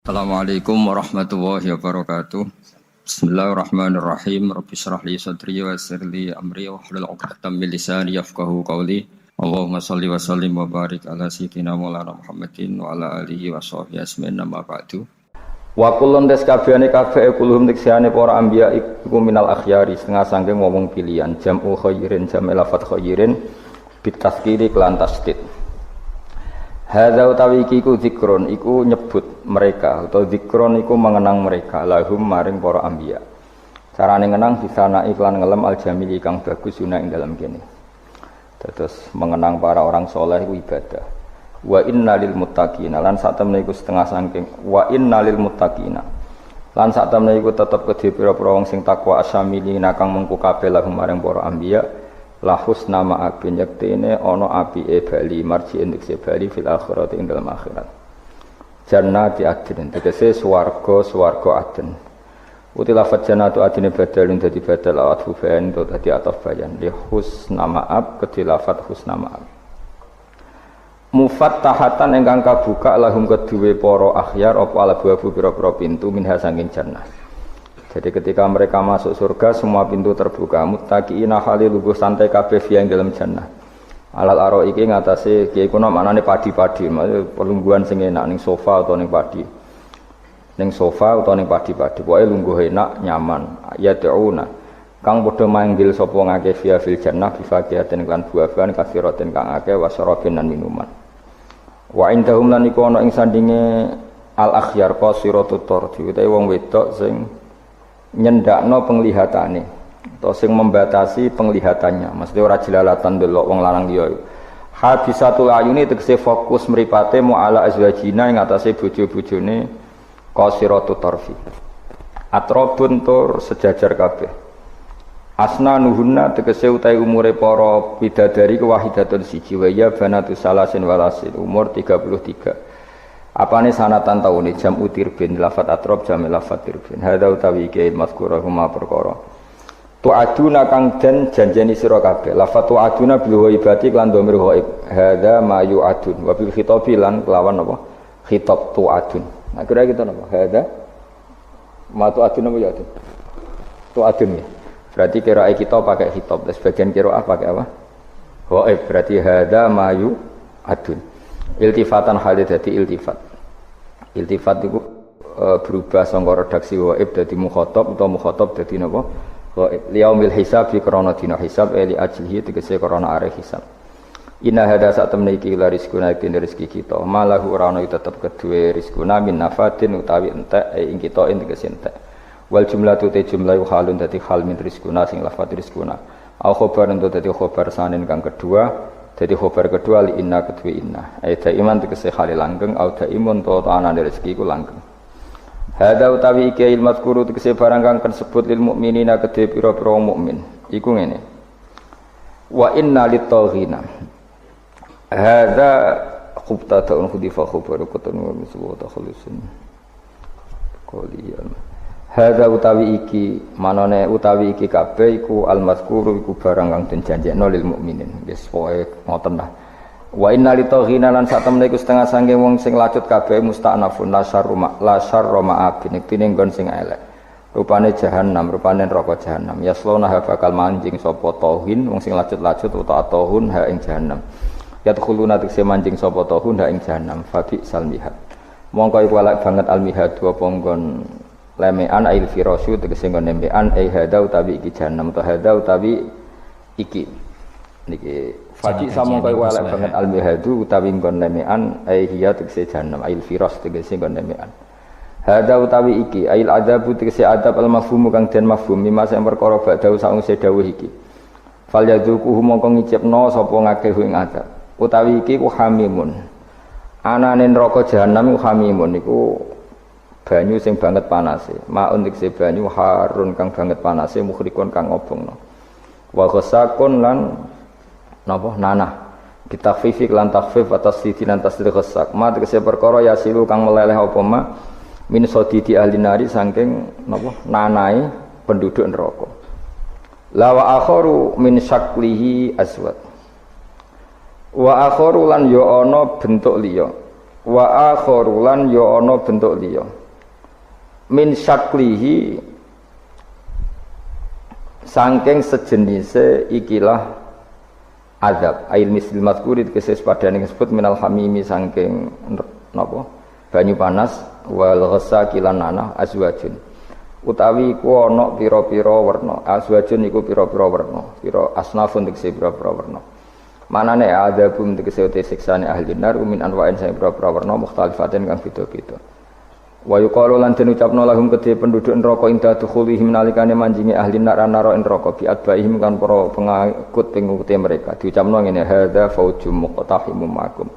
Assalamualaikum warahmatullahi wabarakatuh. Bismillahirrahmanirrahim. Rabbi shrah li sadri wa yassir li amri wahlul 'uqdatam min lisani yafqahu qawli. Allahumma shalli wa sallim wa barik ala sayyidina Maulana Muhammadin wa ala alihi wa sahbihi ajmain amma ba'du. Wa kullun des kabehane kabeh kulhum tiksane para anbiya iku minal akhyari setengah saking wong pilihan jam'u khairin jam' lafat khairin bitaskiri kelan tasdid. Hadza utawi iki iku zikrun iku nyebut mereka atau zikron iku mengenang mereka lahum maring para anbiya. Carane ngenang disana iklan ngelem aljamili kang bagus guna ing dalam kene. Terus mengenang para orang soleh iku ibadah. Wa innalil muttaqina lan sak temene iku setengah saking wa innalil muttaqina. Lan sak temene iku tetep kedhe pira-pira wong sing takwa asamilina kang mengku kabeh lahum maring para anbiya. La husna ma'abin yaktine ana apike bali marji indekse bali fil akhirat ing dalam akhirat. Jannati adnin tegese swarga adn. Uti lafaz jannatu adine badalun dadi badal awat fubain to dadi ataf bayan li husna ma'ab kedhi lafaz husna ma'ab. Mufattahatan ingkang kabuka lahum kedue para akhyar apa alabu pira-pira pintu minha saking jannah. Jadi ketika mereka masuk surga semua pintu terbuka muttaqiina hali lungguh santai kabeh yang dalam jannah. Alal aro iki ngatasé kiye kuna maknane padi-padi, maksud pelungguhan sing enak ning sofa utawa ning padi. Ning sofa utawa ning padi-padi, pokoke lungguh enak, nyaman. Ya ta'una. Kang padha manggil sapa ngake fiya fil jannah bifaqiyatin lan buah-buahan kathiratin kang akeh wasarabin lan minuman. Wa indahum lan iku ana ing sandinge al akhyar qasiratut tardi utawa wong wedok sing nyendakno penglihatane atau sing membatasi penglihatannya, maksudnya ora jelalatan delok wong lanang liya. Hadisatul ayuni tegese fokus mripate mu'ala azwajina ing atase bojo-bojone qasiratut tarfi. Atrabun tur sejajar kabeh. Asnanuhunna tegese utahe umure para bidadari ku wahidatun siji wa ya banatu salasin walasin umur 33. Apane sanatan taune jam utirbin lafat atrob jam lafat tirbin hadza utawi iki mazkura huma perkara tu'aduna kang den janjeni sira kabeh lafat tu'aduna bil ghaibati lan dhamir ghaib hadza ma yu'adun wa bil khitabi lan kelawan apa khitab tu'adun. Nah kira gitu napa hadza ma tu'adun apa ya tu'adun ya berarti qiraah kita pakai khitab dan sebagian qiraah pakai apa ghaib berarti hadza ma yu'adun iltifatan hal dadi iltifat itu berubah sangka redaksi ghaib dadi mukhatab utawa mukhatab dadi napa ghaib liyaumil hisab fi krana dina hisab li ajlihi tegese krana are hisab. Inna hada sak temne iki la rizquna iki rezeki kita malahu ora ana tetep kedue rizquna min nafatin utawi entek ing kita tegese entek wal jumlatu te jumlah halun dadi hal min rizquna sing lafat rizquna au khabar ento dadi khabar sanen kang kedua. Jadi khobar kedua li inna kedua inna. Aida iman tegese khali langgeng au daimun to anane rezeki ku langgeng. Hadza utawi iki ilmat guru tegese barang kang kasebut lil mukminina kedhe pira-pira mukmin. Iku ngene. Wa inna lit-taghina. Hadza khubtatun khudifa khabaru kutun wa miswa takhlusun. Qoliyan. Hadza utawi iki manane utawi iki kabeh iku al-mazkuru iku barang kang den janjekno lil mukminin wis pokoke ngoten lah. Wa inna litaghina lan sak temene iku setengah sange wong sing lacut kabeh musta'nafun la syarra ma'abin iktine nggon sing elek rupane jahanam rupane neraka jahanam yaslona bakal manjing sapa tauhin wong sing lacut-lacut utawa tauhun ha ing jahanam yadkhuluna tikse manjing sapa tauhun ha ing jahanam fabi salmihat mongko iku elek banget almihad apa nggon lemean ail firasyu tegese nggon lemean ai hadza utawi iki jahanam to hadza utawi iki niki faji samong kaya elek banget al mihadu utawi nggon lemean ai hiya tegese jahanam ail firas tegese nggon lemean hadza utawi iki ail adzab tegese adab al mafhum kang den mafhum mimma sing perkara badhe sakwise dawuh iki fal yadzuquhu mongko ngicipno sapa ngakeh ing adab utawi iki ku hamimun anane neraka jahanam ku hamimun niku banyu sing banget panase maun dikse banyu harun kang banget panase mukhrikun kang ngobongno wa ghasakun lan napa nanah bitakfifi lan takfif atas sidi lan tasdid ghasak ma dikse perkara yasilu kang meleleh apa ma min sadidi ahli nari saking napa nanae penduduk neraka la wa akharu min syaklihi aswad wa akharu lan ya ana bentuk liya Wa akharulan ya ana bentuk liya. Min syaklihi saking sejenise ikilah azab. Ail misil mazkuri keses padane disebut minal hamimi saking napa? Banyu panas wal ghasaki lan nanah azwajun. Utawi iku ana pira-pira werna. Azwajun iku pira-pira werna. Pira asnafun tegese pira-pira werna. Manane adzabum tegese te siksane ahli nar min anwa'in sing pira-pira werna mukhtalifatin kang beda-beda. Wa yuqalu lan den ucapno lahum kedhe penduduk neraka inda dukhulihim nalikane manjingi ahli nar naro neraka bi adbaihim kan para pengikut mereka. Diucapno ngene hadza faujum muqtahimum makum.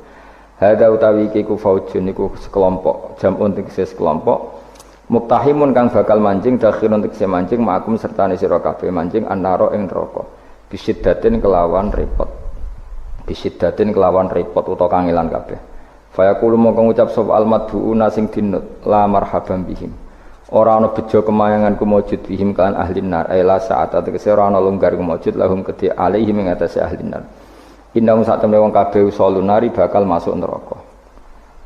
Hadza utawi iki ku faujun iku sekelompok jamun tegese sekelompok muqtahimun kang bakal mancing dakhirun tegese mancing makum sertane sira kabeh mancing annaro ing neraka. Bisiddatin kelawan repot utawa kangelan kabeh. Fa yaqulu mongko ngucap sapa al-madhuuna sing dinut la marhaban bihim. Ora ana bejo kemayangan kumujud bihim kan ahli nar la saat tegese ora ana longgar kumujud lahum kedhe alaihim ing atase ahli nar. Indang sak temne wong kabeh usul nari bakal masuk neraka.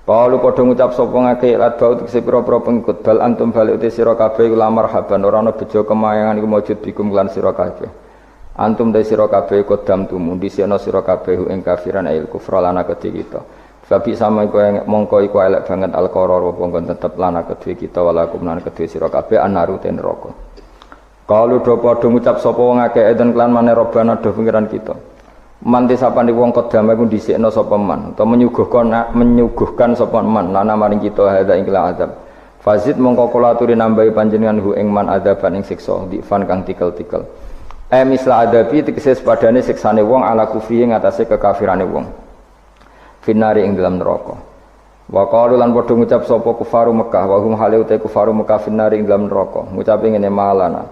Kalau padha ngucap sapa ngake lat bau tegese pira-pira pengikut bal antum balik te sira kabeh la marhaban ora ana bejo kemayangan kumujud bikum lan sira kabeh. Antum de sira kabeh kodam tumundi sira sira kabeh ing kafiran ail kufra lana kedhe kita. Fabi sama iku mongko iku elek banget al-qarar wong tetep lana kedhe kita walakum lan kedhe sira kabeh anaru ten neraka. Kalau do padha ngucap sapa wong akeh eden klan maneh robana do pengiran kita. Manti sapane wong kodam iku dhisikna sapa man utawa menyuguhkan sapa man lana maring kita hadza ing azab. Fazid mongko kula aturi nambahi panjenengan hu ing man adzaban ing siksa difan kang tikel-tikel. Misla adabi tegese sepadane siksane wong ala kufri ing atase kekafirane wong. Finari ing dalam neraka. Wa qalu lan padha ngucap sapa kufaru Mekah wa hum hale uta kufaru Mekah finari ing dalam neraka. Ngucape ngene malana.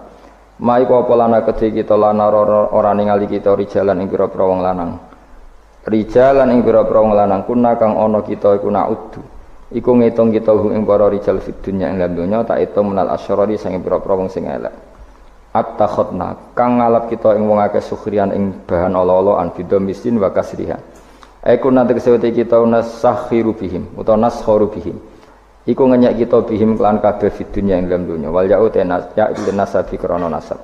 Mai ku apa lana kedhe kita lana ora ningali kita rijalan ing pira-pira wong lanang. Rijalan ing pira-pira wong lanang kuna kang ana kita iku naudu. Iku ngitung kita ing para rijal fid dunya ing dalam donya tak itung menal asyarari sing pira-pira wong sing elek. At-takhadna kang ngalap kita ing wong akeh sukhrian ing bahan ala-alaan bidomisin wa kasriha. Iku nate kesewete kita nasakhiru bihim utawa naskharu bihim. Iku ngenyek kita bihim kelan kabeh fid dunya ing dalam dunya. Wal ya'u tenas ya'il nasabi krana nasab.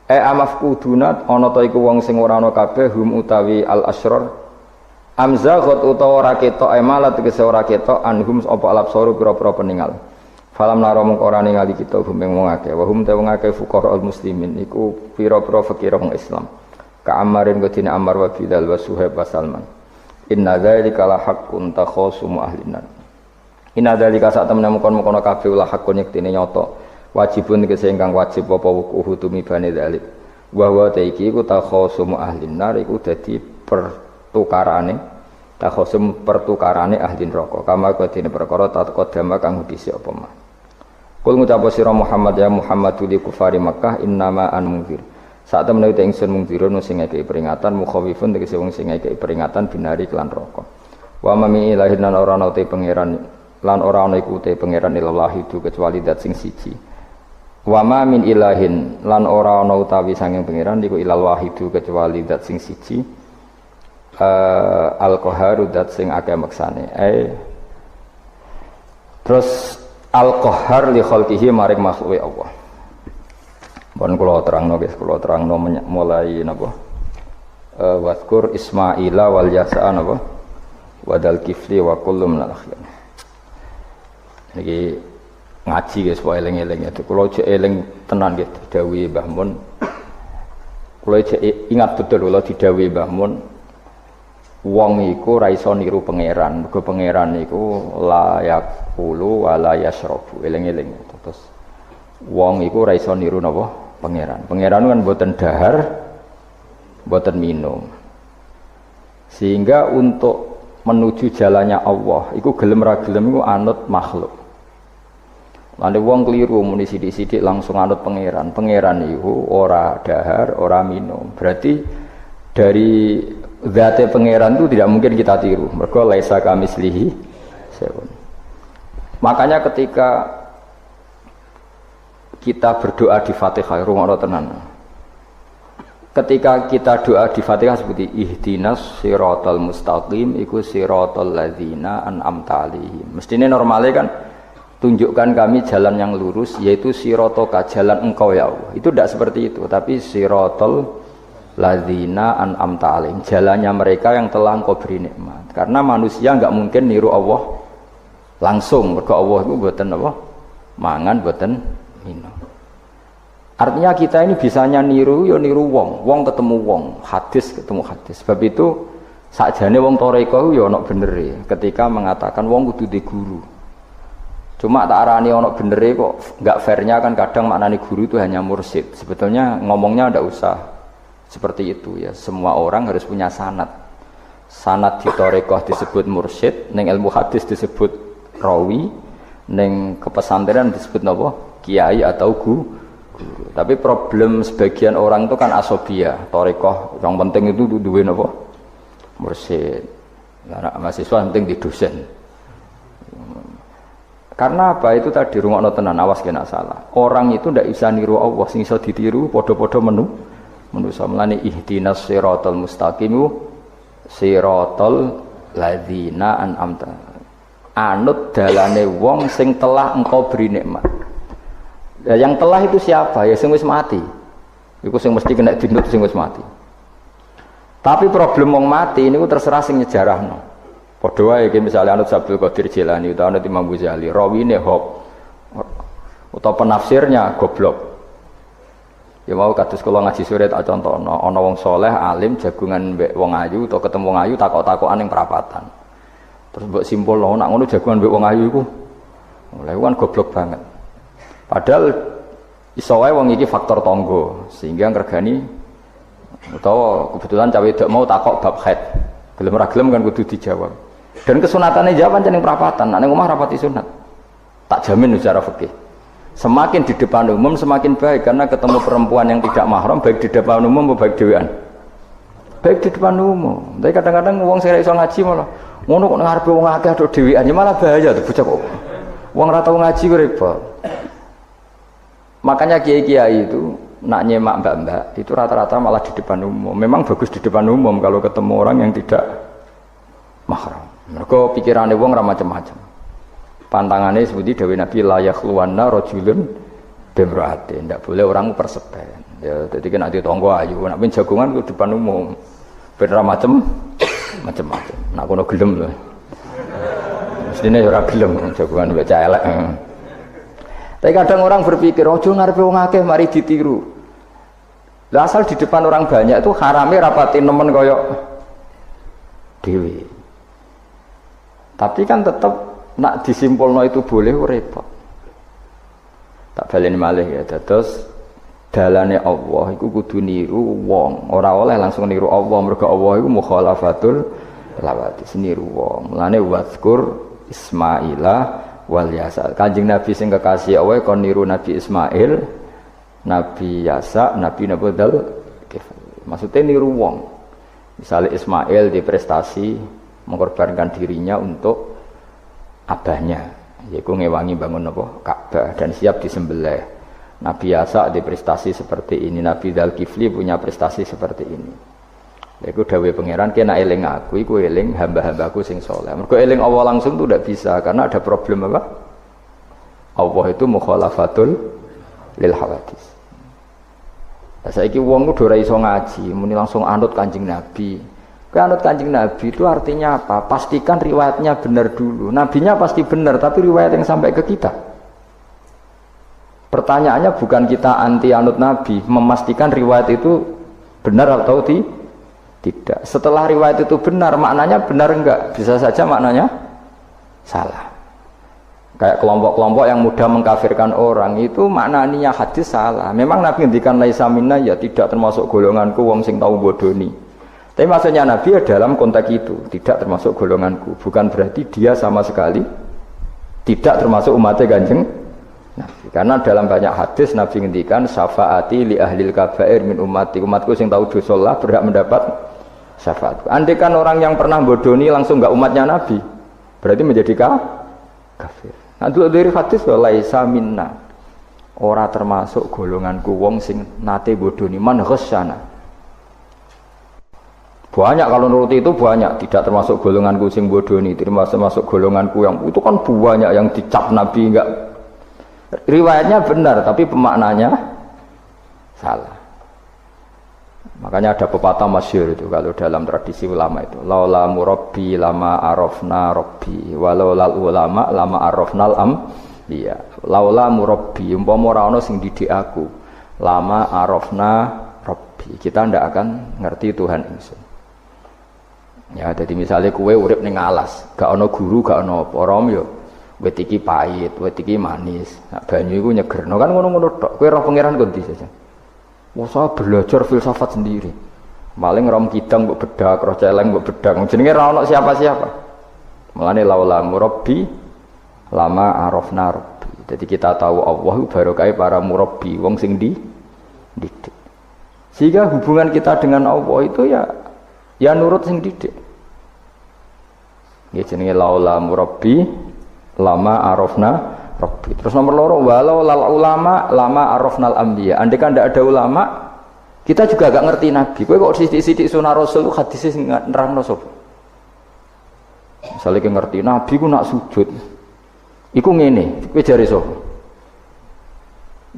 Amafquduna ana ta iku wong sing ora ana kabeh hum utawi al-asyrar. Amzaghat utawa ora ketok malat tegese ora ketok anhum apa alabsaru pira-pira peninggal. Falam naro mung ora ningali kita hum ing wong akeh wa hum te wong akeh fuqara'ul muslimin iku pira-pira fakir wong Islam. Ka Ammarin godine Ammar wa Bilal wa Suhaib wa Salman. Inna dzalika la haqqun takhasumu ahlinan. Inna dzalika sak temene mukon-mukon kabeh la haqqun yektine nyata. Wajibun tegese ingkang wajib apa wuku tumibane dzalik. Wa wa ta iki iku takhasumu ahlinar iku dadi pertukarane ahli neraka. Kama kodine perkara taqaddama kang dhisik apa mah. Kul ngucap sira Muhammad ya Muhammadu li kufari Makkah innama an mungkir. Saat temene uta ingsun mungkirun sing ngekeki peringatan mukhawifun tegese wong sing ngekeki peringatan binari kelan neraka. Wa mami ilahin lan ora ana te pangeran lan ora ana iku te pangeran ilahi itu kecuali zat sing siji. Wa ma min ilahin lan ora ana utawi sanging pangeran iku ilal wahidu kecuali zat sing siji. Al-qaharu zat sing akeh maksane. Terus al-qahhar li khalqihi maring makhluke Allah. Pun kula terangno guys, kula terangno mulai napa? Waskur Ismaila wal Yasa napa? Wadal kifli wa kullu minal akhyar. Niki ngaji guys, wae eling-eling itu. Kula cek eling tenan nggih didhawuhi Mbah Mun. Kula cek ingat betul kula didhawuhi Mbah Mun. Wong iku ra iso niru pangeran. Mergo pangeran iku la yaqulu wa la yashrabu. Eling-eling. Terus wong iku ra iso niru napa? Pangeran. Pangeran kan mboten dahar, mboten minum. Sehingga untuk menuju jalannya Allah, iku gelem ra gelem iku anut makhluk. Lan wong keliru muni sithik-sithik langsung anut pangeran. Pangeran iku ora dahar, ora minum. Berarti dari zate pangeran itu tidak mungkin kita tiru. Mergo laisa kamislihi syai'un. Makanya ketika kita berdoa di Fatihah rungokno tenan. ketika kita doa di Fatihah seperti ihdinas siratal mustaqim iku siratal ladzina an'amta 'alaihim. Mestine normalnya kan tunjukkan kami jalan yang lurus yaitu siratoka, jalan engkau ya Allah. Itu tidak seperti itu, tapi siratal ladzina an'amta 'alaihim, jalannya mereka yang telah engkau beri nikmat. Karena manusia enggak mungkin niru Allah langsung, mergo Allah itu mboten apa? Mangan mboten minum. Artinya kita ini bisanya niru, ya niru wong ketemu wong, hadis ketemu hadis. Sebab itu sakjane wong toreko ya ana benere ketika mengatakan wong kudu di guru. Cuma tak arani ana benere kok enggak fairnya kan kadang maknane guru itu hanya mursyid. Sebetulnya ngomongnya ndak usah seperti itu ya. Semua orang harus punya sanad. Sanad di toreko disebut mursyid, ning ilmu hadis disebut rawi, ning kepesantrenan disebut napa? Kiai atau guru. Tapi problem sebagian orang itu kan asobia, torikoh yang penting itu duwe napa? Mursyid. Anak mahasiswa penting di dosen. Karena apa? Itu tadi rungokno tenan, awas kena salah. Orang itu ndak bisa niru Allah, sing iso ditiru padha-padha manusa. Mulane ihdinas siratal mustaqim siratal ladzina an'amta. Anut dalane wong sing telah engkau beri nikmat. Ya, yang telah itu siapa? Ya sing wis mati. Iku sing mesti kena dinut sing wis mati. Tapi problem wong mati niku terserah sing nyejarahno. Padha wae iki misale anut Abdul Qadir Jilani utawa anut Imam Ghazali, rawine hop utawa penafsirnya goblok. Ya mau kados kula ngaji sore tak contohno, ana wong saleh alim jagungan mbek wong ayu utawa ketemu wong ayu takok-takokan ning perapatan. Terus mbok simpulno nek ngono jagungan mbek wong ayu iku. Lha iku kan goblok banget. Padahal iso wae wong iki faktor tangga sehingga ngregani utawa kebetulan cawe wedok mau takok bab haid. Gelem ora gelem kan kudu dijawab. Dan kesunatane jawab pancen ning prapatan, nek ning omah rapati sunat. Tak jamin secara fikih. Semakin di depan umum semakin baik karena ketemu perempuan yang tidak mahram baik di depan umum maupun baik dhewean. Baik di depan umum. Tapi kadang-kadang wong sing iso ngaji malah ngono kok ngarepe wong akeh tok dhewean ya malah bahaya tuh bocah kok. Wong ora tau ngaji kok repot. Makanya kiai-kiai itu nak nyemak mbak-mbak itu rata-rata malah di depan umum. Memang bagus di depan umum kalau ketemu orang yang tidak mahram. Mergo pikirane wong ora macam-macam. Pantangane seperti dawuh Nabi la yakhluwanna rajulun bimra'atin. Ndak boleh orang persepen. Ya dadi nek ati tangga ayu, nek ben jagongan ku depan umum. Ben ora macam-macam. Nak kono gelem lho. Mestine ora gelem jagongan mbek cah elek. Tapi kadang orang berpikir, ojo ngarepe wong akeh mari ditiru. Lah asal di depan orang banyak itu harame rapati nemen kaya dhewe. Tapi kan tetap nak disimpulno itu boleh repot. Tak baleni malih ya dados dalane Allah iku kudu niru wong, ora oleh langsung niru Allah mergo Allah iku mukhalafatul lawati niru wong. Mulane wazkur Ismaila wal Yasa. Kanjeng Nabi sing kekasih Allah kon niru Nabi Ismail, Nabi Yasa, Nabi Nabudal. Maksudnya niru wong. Misalnya Ismail di prestasi mengorbankan dirinya untuk abahnya, yaitu ngewangi bangun apa Ka'bah dan siap disembelih. Nabi Yasa di prestasi seperti ini, Nabi Dzulkifli punya prestasi seperti ini. Iku dawuh pangeran kena eling aku iku eling hamba-hambaku sing saleh. Mergo eling Allah langsung itu tidak bisa karena ada problem apa? Allah itu mukhalafatul lil hawadis. Lah saiki wong kudu ora iso ngaji, muni langsung anut Kanjeng Nabi. Kowe anut Kanjeng Nabi itu artinya apa? Pastikan riwayatnya benar dulu. Nabinya pasti benar, tapi riwayat yang sampai ke kita. Pertanyaannya bukan kita anti anut Nabi, memastikan riwayat itu benar atau tidak. Setelah riwayat itu benar, maknanya benar enggak? Bisa saja maknanya salah. Kayak kelompok-kelompok yang mudah mengkafirkan orang itu maknanya hadis salah. Memang Nabi ngendikan laisa minna ya tidak termasuk golonganku wong sing tau bodoni. Tapi maksudnya Nabi ya dalam konteks itu tidak termasuk golonganku. Bukan berarti dia sama sekali tidak termasuk umatnya Kanjeng Nabi. Karena dalam banyak hadis Nabi ngendikan syafaati li ahlil kabair min ummati. Umatku sing tahu dosa Allah berhak mendapat syafaat. Andai kan orang yang pernah bodoni langsung enggak umatnya Nabi, berarti menjadi kafir. Nah dari hadis laisa minna, ora termasuk golonganku wong sing nate bodoni man ghasyana. Banyak kalau nuruti itu banyak, tidak termasuk golonganku sing bodoni, termasuk golonganku yang itu kan banyak yang dicap Nabi enggak. Riwayatnya benar tapi pemaknanya salah. Makanya ada pepatah masyhur itu kalau dalam tradisi ulama itu, laula murabbi lama arafna rabbi, walau lal ulama lama arafnal iya. Laula murabbi umpama ora ana sing didik aku, lama arafna rabbi. Kita ndak akan ngerti Tuhan ingsun. Ya, jadi misalnya kue urip ning alas, gak ono guru, gak ono apa, rom yo wit iki pahit, wit iki manis. Nah, banyu iku nyegerno kan ngono-ngono tok. Kowe roh pangeran kok ndi saja. Wah, saya belajar filsafat sendiri. Maling rom kidang mbok bedak, roh celeng mbok bedak. Jenenge ra ono siapa-siapa. Mulane laula murabbi lama arafna rabbi. Jadi kita tahu Allah barokah para murabbi, wong sing didik. Sehingga hubungan kita dengan Allah itu ya nurut sing didik. Nggih jenenge laula murabbi lama arafna rabbi. Terus nomor loro walau lal ulama lama arafnal anbiya. Andai kan ndak ada ulama, kita juga gak ngerti nabi. Kowe kok sithik-sithik sunah rasul hadis sing nerangno sapa? Misale ki ngerti nabi ku nak sujud. Iku ngene, kowe jare sapa?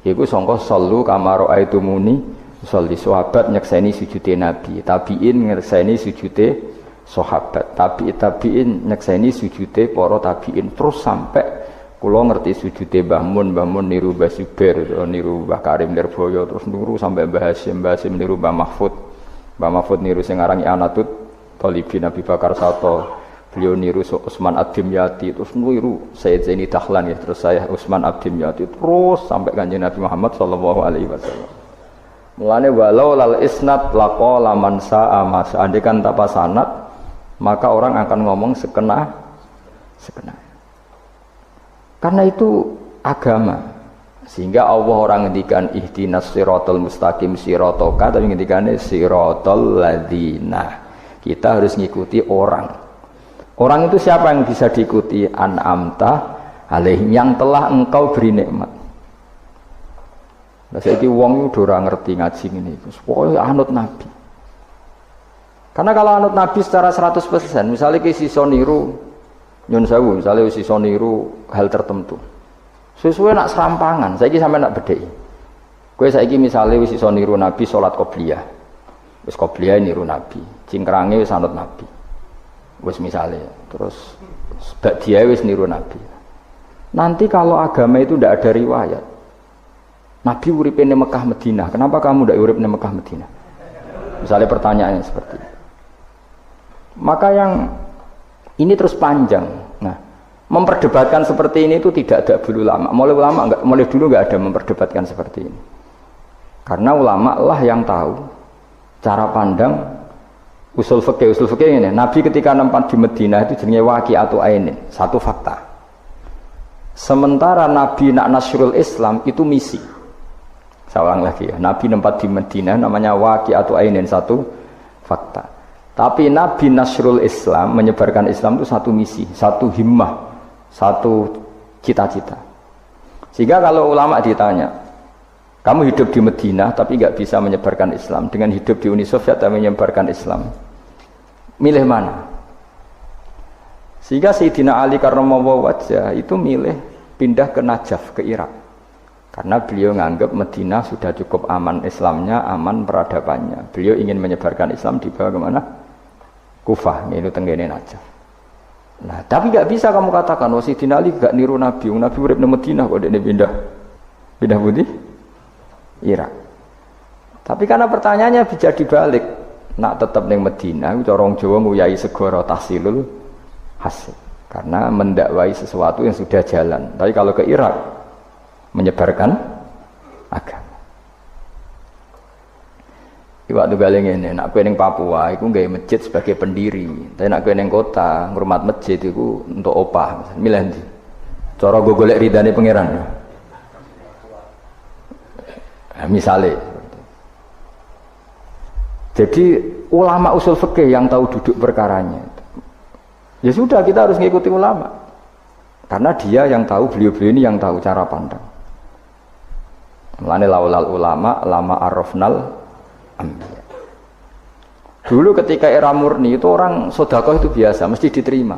Iku sangka sallu kama raaitumuni usolli. Sahabat nyekseni sujude nabi, tabiin nyekseni sujude sahabat, tabiin nyekseni sujude para tabiin, terus sampai kula ngerti sujude Mbah Mun niru Mbah Zubair, niru Mbah Karim Nirboyo, terus niru sampai Mbah Hasyim niru Mbah Mahfud niru sing aran Anatut Thalibin Nabi Bakar Sato, beliau niru Utsman Ad-Dimyati, terus niru Sayyid Zaini Dahlan ya, terus saya Utsman Ad-Dimyati, terus sampai Kanjeng Nabi Muhammad sallallahu alaihi wasallam. Mulane walau lal isnad laqala man sa'a ma seandainya tanpa sanad maka orang akan ngomong sekena. Karena itu agama. Sehingga Allah orang ngendikan ihdinas siratal mustaqim siratoka, tapi ngendikane siratal ladzina. Kita harus ngikuti orang. Orang itu siapa yang bisa diikuti? An'amta alaihim, yang telah engkau beri nikmat. Lah saiki wong udah ora ngerti ngaji ngene iku. Pokoke anut Nabi. Karena kalau anut Nabi secara 100%, misalnya ki sisa niru nyun sewu, misalnya sisa niru hal tertentu. Sesuai nak serampangan, saiki sampe nak bedheki. Kowe saiki misale wis sisa niru Nabi salat qobliyah. Wis qobliyah niru Nabi, cingkrange wis anut Nabi. Wis misale, terus ba'diyah wis niru Nabi. Nanti kalau agama itu tidak ada riwayat. Nabi urip di Mekah Madinah. Kenapa kamu tidak urip di Mekah Madinah? Misalnya pertanyaannya seperti itu. Maka yang ini terus panjang. Nah, memperdebatkan seperti ini itu tidak ada dulu ulama. Mulai dulu nggak ada memperdebatkan seperti ini. Karena ulama lah yang tahu cara pandang usul fikih ini. Nabi ketika nempat di Madinah itu jenenge waqi'atu ainin, satu fakta. Sementara Nabi nak nasrul Islam itu misi. Saya ulang lagi ya, Nabi nempat di Madinah namanya waqi'atu ainin, satu fakta. Tapi Nabi nasrul Islam, menyebarkan Islam itu satu misi, satu himmah, satu cita-cita. Sehingga kalau ulama ditanya, kamu hidup di Madinah tapi nggak bisa menyebarkan Islam, dengan hidup di Uni Soviet tapi menyebarkan Islam, milih mana? Sehingga Sayyidina Ali karramallahu wajhah itu milih pindah ke Najaf, ke Irak. Karena beliau menganggap Madinah sudah cukup aman Islamnya, aman peradabannya. Beliau ingin menyebarkan Islam di bawah kemana? Kufah, yaitu tenggene Najaf. Nah, tapi nggak bisa kamu katakan, wah Sayyidina Ali nggak niru Nabi. Nabi urip di Madinah kok dia pindah budi Irak. Tapi karena pertanyaannya bisa dibalik, nak tetap di Madinah, corong Jawa nguyai segoro tahsilul hasil. Karena mendakwai sesuatu yang sudah jalan. Tapi kalau ke Irak, menyebarkan agama. Waktu galeng ini, nak kue neng Papua, aku gaya masjid sebagai pendiri. Tapi nak kue neng kota, ngurmat masjid itu untuk opah. Milih nanti. Cara gue golek ridane pangeran. Nah, misalnya. Jadi ulama usul fikih yang tahu duduk perkaranya. Ya sudah, kita harus mengikuti ulama. Karena dia yang tahu, beliau-beliau ini yang tahu cara pandang. Mulane laulal ulama lama arafnal anbiya. Dulu ketika era murni itu orang sedekah itu biasa, mesti diterima.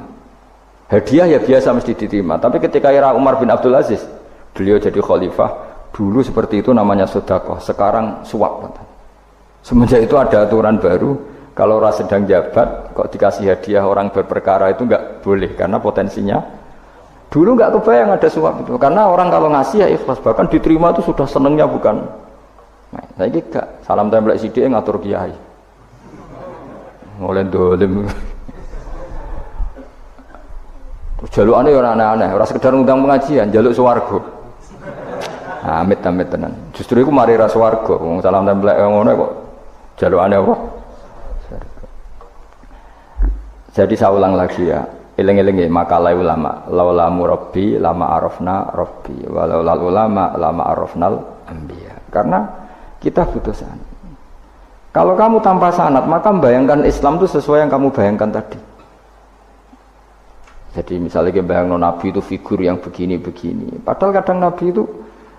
Hadiah ya biasa mesti diterima. Tapi ketika era Umar bin Abdul Aziz, beliau jadi khalifah, dulu seperti itu namanya sedekah, sekarang suap. Semenjak itu ada aturan baru, kalau orang sedang jabat kok dikasih hadiah orang berperkara itu enggak boleh karena potensinya. Dulu enggak kebayang ada suap itu, karena orang kalau ngasih ya ikhlas, bahkan diterima itu sudah senengnya bukan. Nah, ini enggak, salam tempel sithik ngatur kiai. Mulai dolim. Jalukane ora aneh-aneh, ora sekedar ngundang pengajian, jaluk swarga. Amit-amit tenan. Justru iku mari ra swarga, wong salam templek ngono kok jalukane apa? Jadi saya ulang lagi ya, eling-eling ya makalah ulama, laula murabbi lama arafna rabbi, walau lal ulama lama arafnal anbiya. Karena kita butuh sanad. Kalau kamu tanpa sanad, maka membayangkan Islam itu sesuai yang kamu bayangkan tadi. Jadi misalnya bayangkan Nabi itu figur yang begini-begini. Padahal kadang Nabi itu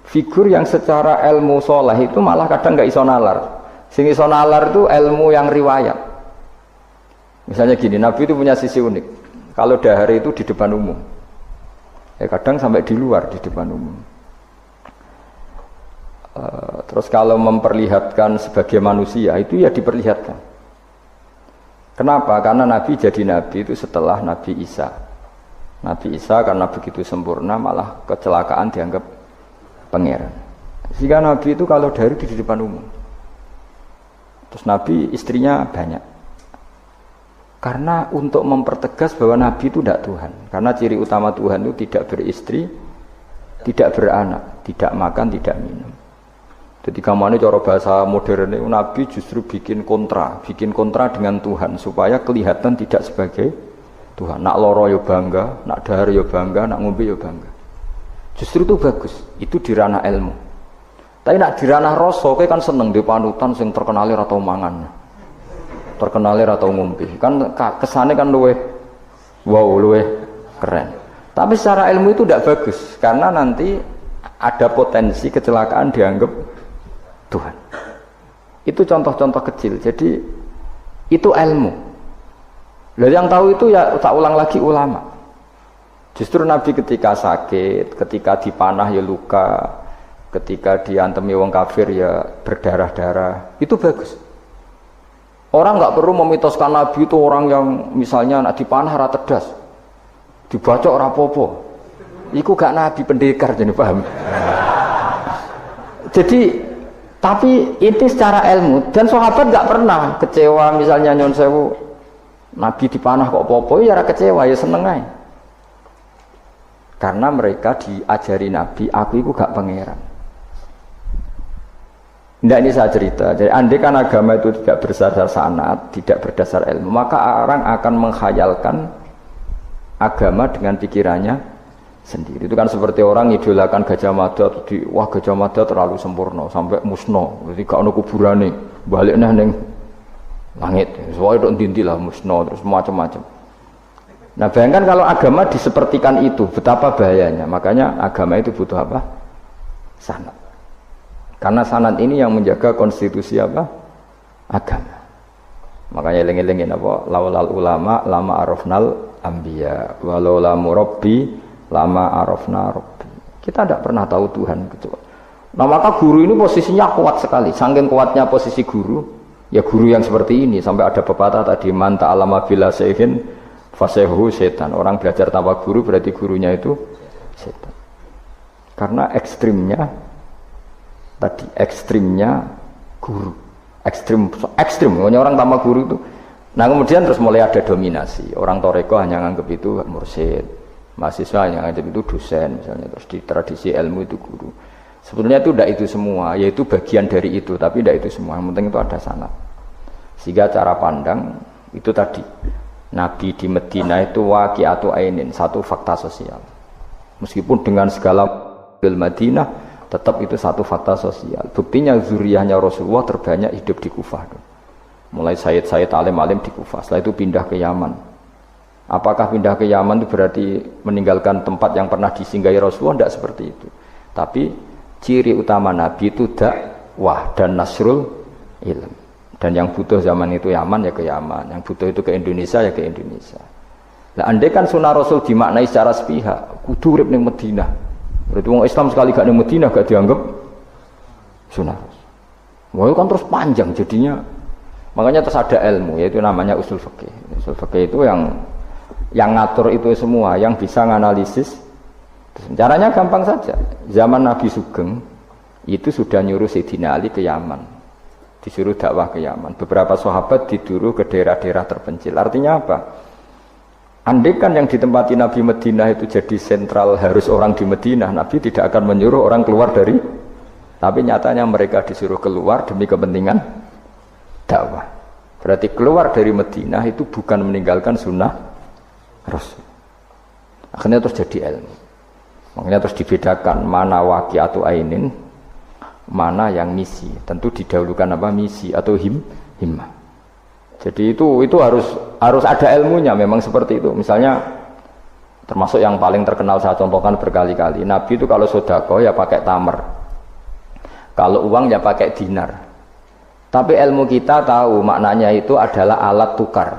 figur yang secara ilmu soleh itu malah kadang nggak iso nalar. Sing iso nalar itu ilmu yang riwayat. Misalnya gini, Nabi itu punya sisi unik. Kalau dahar itu di depan umum, ya kadang sampai di luar di depan umum. Terus kalau memperlihatkan sebagai manusia itu ya diperlihatkan. Kenapa? Karena Nabi jadi Nabi itu setelah Nabi Isa. Nabi Isa karena begitu sempurna malah kecelakaan dianggap pangeran. Sehingga Nabi itu kalau dari di depan umum. Terus Nabi istrinya banyak. Karena untuk mempertegas bahwa Nabi itu tidak Tuhan. Karena ciri utama Tuhan itu tidak beristri, tidak beranak, tidak makan, tidak minum. Jadi kamane cara bahasa modern itu Nabi justru bikin kontra dengan Tuhan supaya kelihatan tidak sebagai Tuhan. Nak loro yo bangga, nak dahar yo bangga, nak ngombe yo bangga. Justru itu bagus, itu di ranah ilmu. Tapi nak di ranah rasa, kowe kan seneng di panutan sing terkenal ora tau mangan. Terkenal ora tau ngombe. Kan kesane kan luweh keren. Tapi secara ilmu itu tidak bagus karena nanti ada potensi kecelakaan dianggap Tuhan. Itu contoh-contoh kecil. Jadi itu ilmu. Lah yang tahu itu ya tak ulang lagi ulama. Justru Nabi ketika sakit, ketika dipanah ya luka, ketika diantemi wong kafir ya berdarah-darah. Itu bagus. Orang nggak perlu memitoskan Nabi itu orang yang misalnya nak dipanah ora tedas. Dibacok ora apa-apa. Iku gak Nabi pendekar jadi paham. Jadi tapi itu secara ilmu dan sahabat nggak pernah kecewa misalnya nyon sewu Nabi dipanah kok popo ya kecewa ya seneng aja karena mereka diajari Nabi aku itu gak pangeran. Tidak ini saya cerita. Jadi andai kan agama itu tidak berdasar sanad, tidak berdasar ilmu, maka orang akan menghayalkan agama dengan pikirannya sendiri. Itu kan seperti orang idolakan Gajah Mada wah Gajah Mada terlalu sempurna sampai musno. Jadi gak ono kuburane, balik ning langit. Soale tok ndinti lah musno terus macam-macam. Nah, bayangkan kalau agama disepertikan itu, betapa bahayanya. Makanya agama itu butuh apa? Sanad. Karena sanad ini yang menjaga konstitusi apa? Agama. Makanya eling-elingin apa? Laulal ulama lama arafnal anbiya walau la murabbi lama arafna rabbi. Kita tidak pernah tahu Tuhan kecuali. Nah, maka guru ini posisinya kuat sekali. Saking kuatnya posisi guru, ya guru yang seperti ini sampai ada pepatah tadi man ta'allama bila sayhin fasehu setan. Orang belajar tanpa guru berarti gurunya itu setan. Karena ekstrimnya guru. Ekstrim. Pokoknya orang tanpa guru itu. Nah, kemudian terus mulai ada dominasi. Orang toreko hanya nganggap itu mursyid. Mahasiswa yang ada itu dosen misalnya, terus di tradisi ilmu itu guru. Sebetulnya itu tidak itu semua, yaitu bagian dari itu, tapi tidak itu semua. Yang penting itu ada sanad. Sehingga cara pandang itu tadi, Nabi di Madinah itu waqi'atu ainin, satu fakta sosial. Meskipun dengan segala bil Madinah, tetap itu satu fakta sosial. Buktinya zuriyahnya Rasulullah terbanyak hidup di Kufah. Mulai Sayyid alim-alim di Kufah, setelah itu pindah ke Yaman. Apakah pindah ke Yaman itu berarti meninggalkan tempat yang pernah disinggahi Rasulullah? Tidak seperti itu. Tapi ciri utama Nabi itu dakwah dan nasrul ilm. Dan yang butuh zaman itu Yaman ya ke Yaman, yang butuh itu ke Indonesia ya ke Indonesia. Lah andai kan sunnah Rasul dimaknai secara sepihak, kudu urip ning Madinah. Berarti wong Islam sekali gak ning Madinah gak dianggap sunnah Rasul. Wah, kan terus panjang jadinya. Makanya terus ada ilmu yaitu namanya usul fikih. Usul fikih itu yang ngatur itu semua, yang bisa nganalisis. Caranya gampang saja. Zaman Nabi Sugeng itu sudah nyuruh Sayyidina Ali ke Yaman. Disuruh dakwah ke Yaman. Beberapa sahabat disuruh ke daerah-daerah terpencil. Artinya apa? Andai kan yang ditempati Nabi Madinah itu jadi sentral harus orang di Madinah, Nabi tidak akan menyuruh orang keluar dari. Tapi nyatanya mereka disuruh keluar demi kepentingan dakwah. Berarti keluar dari Madinah itu bukan meninggalkan sunnah Rasul. Akhirnya terus jadi ilmu. Makanya terus dibedakan mana waqi'atu ainin, mana yang misi. Tentu didahulukan apa misi atau himmah. Jadi itu harus ada ilmunya memang seperti itu. Misalnya termasuk yang paling terkenal saya contohkan berkali-kali. Nabi itu kalau sedekah ya pakai tamar. Kalau uang ya pakai dinar. Tapi ilmu kita tahu maknanya itu adalah alat tukar.